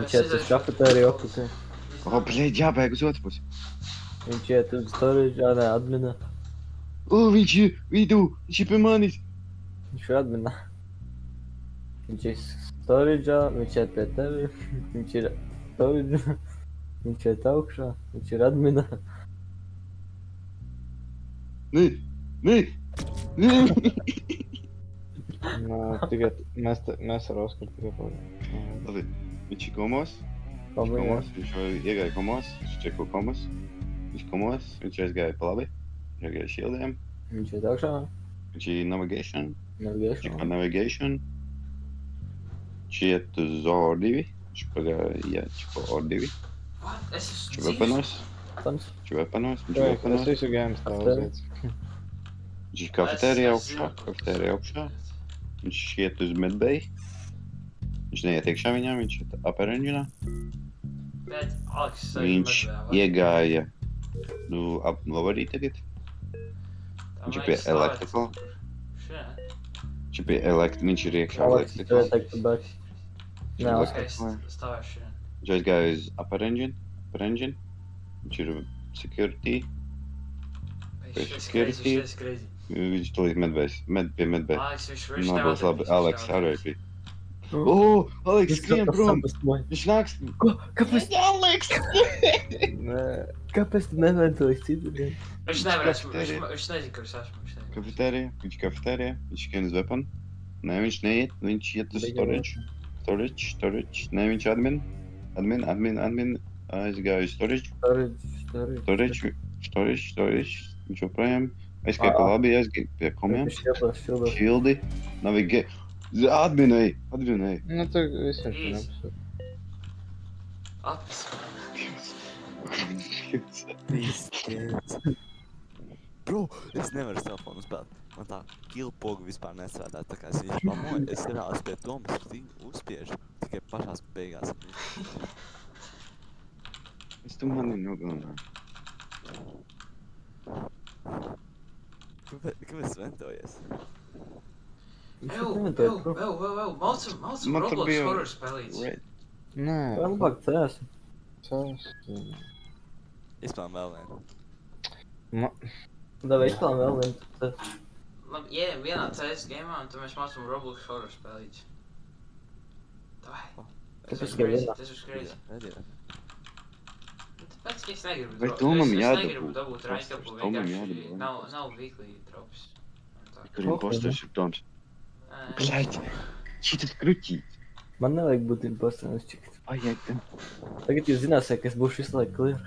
Viņš iet uz kafetēriju okupē. Bļaļ, jābēg uz otru pusi. Viņš iet uz storage, adminā. Viņš ir vidū, viņš ir pie manis. Viņš ir adminā. Viņš ir storage, viņš iet pie tevi. Viņš ir storage. Viņš iet augšā, viņš ir adminā. Nē. Tikai mēs ar Oskaru tikai pagaidām. Labi, viņš ir komos. Komos. Viņš iegāja komos, viņš čeko komos. Viņš komos, viņš aizgāja pa labi. Viņš aizgāja šildiem. Viņš iet augšā. Viņš ir navigation. Navigation. Navigation. Viņš iet uz O2. Viņš pagāja, čeko O2. What? Es Viņš esmu weaponos. Tams. Viņš weaponos. Es visu games tā uzliec. Viņš ir kafetērija augšā. Viņš iet uz medbay. Viņš neiet iekšā viņā, viņš iet upper engine'ā. Bet Aleks sēž Viņš medbējā, iegāja, loverī tagad. Viņš ir pie elektriko. Viņš ir pie viņš ir iekšā Aleks, elektriko. tev teikt, tu back. Nē, Ok, Aleks. stāvēšu šodien. Viņš aizgāja uz upper engine. Viņš ir security. Šis crazy. Viņš tulīt pie medbay. Aleks, viņš Nebūs labi. Aleks, ārēji. Oh, Aleks, skrien prom! Viņš nāks! Ko? Kāpēc? Aleks! Nē. Kāpēc tu neventojies citu dienu? Viņš nevarēs, viņš nezina, kur es esmu. Viņš nezina. Kafetērija. Viņš skrien uz weapon. Nē, viņš neiet. Viņš iet uz storage. Nē, viņš admin. Aizgāja uz storage. Storage. Viņš joprojām aizgāja pa labi, aizgāja pie komiem. Shieldi. Navigē. Adminēji. Nu, tu visur tur Easy. Atpis. Bro, es nevaru telefonu spēlēt. Man tā kilpoga vispār nestrādā, tā kā es viņu pamoju, es rādās pie Tomas, uzspiežu, tikai pašās beigās. Es tu mani nogalināju. Kāpēc ventojies? Maucam Man tur Roblox bija horror spēlīts. red. Nē. Vēl labāk CS. Izpēlēm vēl vienu. Davai izpēlēm vēl vienu. Labi, ejam vienā CS gameā, un tad mēs mācam Roblox horror spēlīts. Davai. Tas ir crazy. Redzīju. Tāpēc, ka es negribu Vai Tomam jādabū? Es negribu dabūt rankapu, Tomam vienkārši jādabū. nav weekly drops. Kur imposters ir Toms? Bļaļ, šitas kruķīts. Man nevajag būt imposterim, es čiktu. Vajag tam. Tagad jūs zināsiet, ka es būšu visu laiku clear.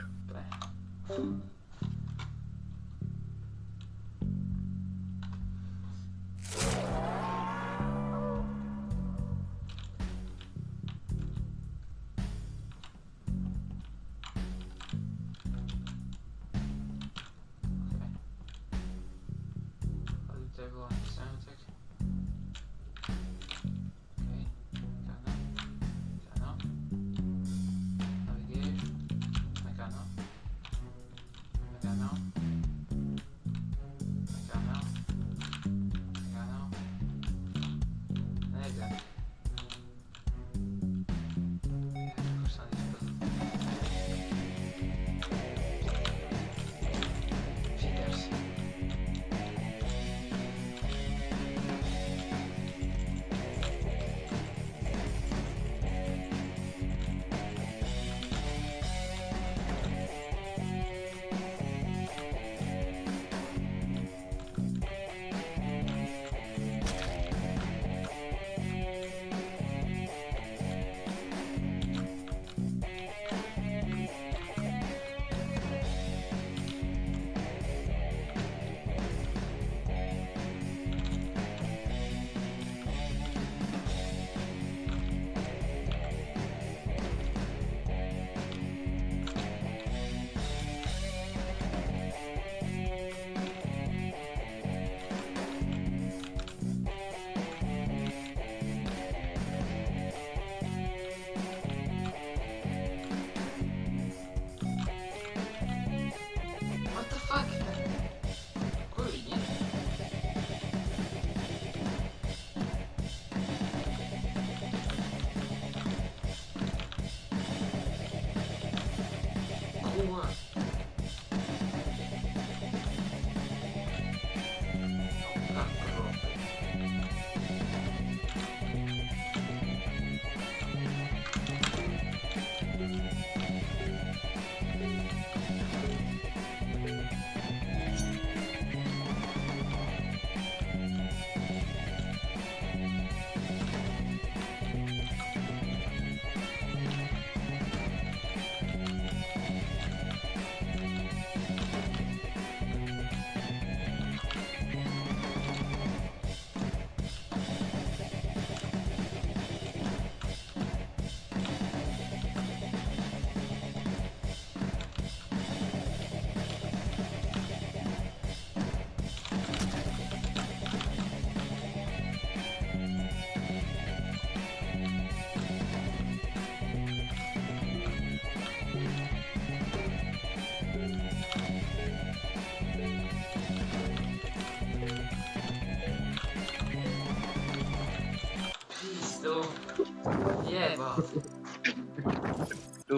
Tu.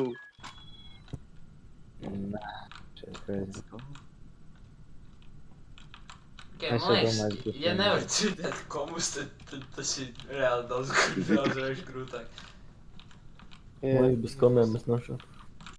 Nē, šeit crazy. Okay, Es man jau liekas, domāju, ka ja tas nevar dzirdēt komus, tad tas ir reāli daudz grūtāk. Jā, bez komiem es nošāpu.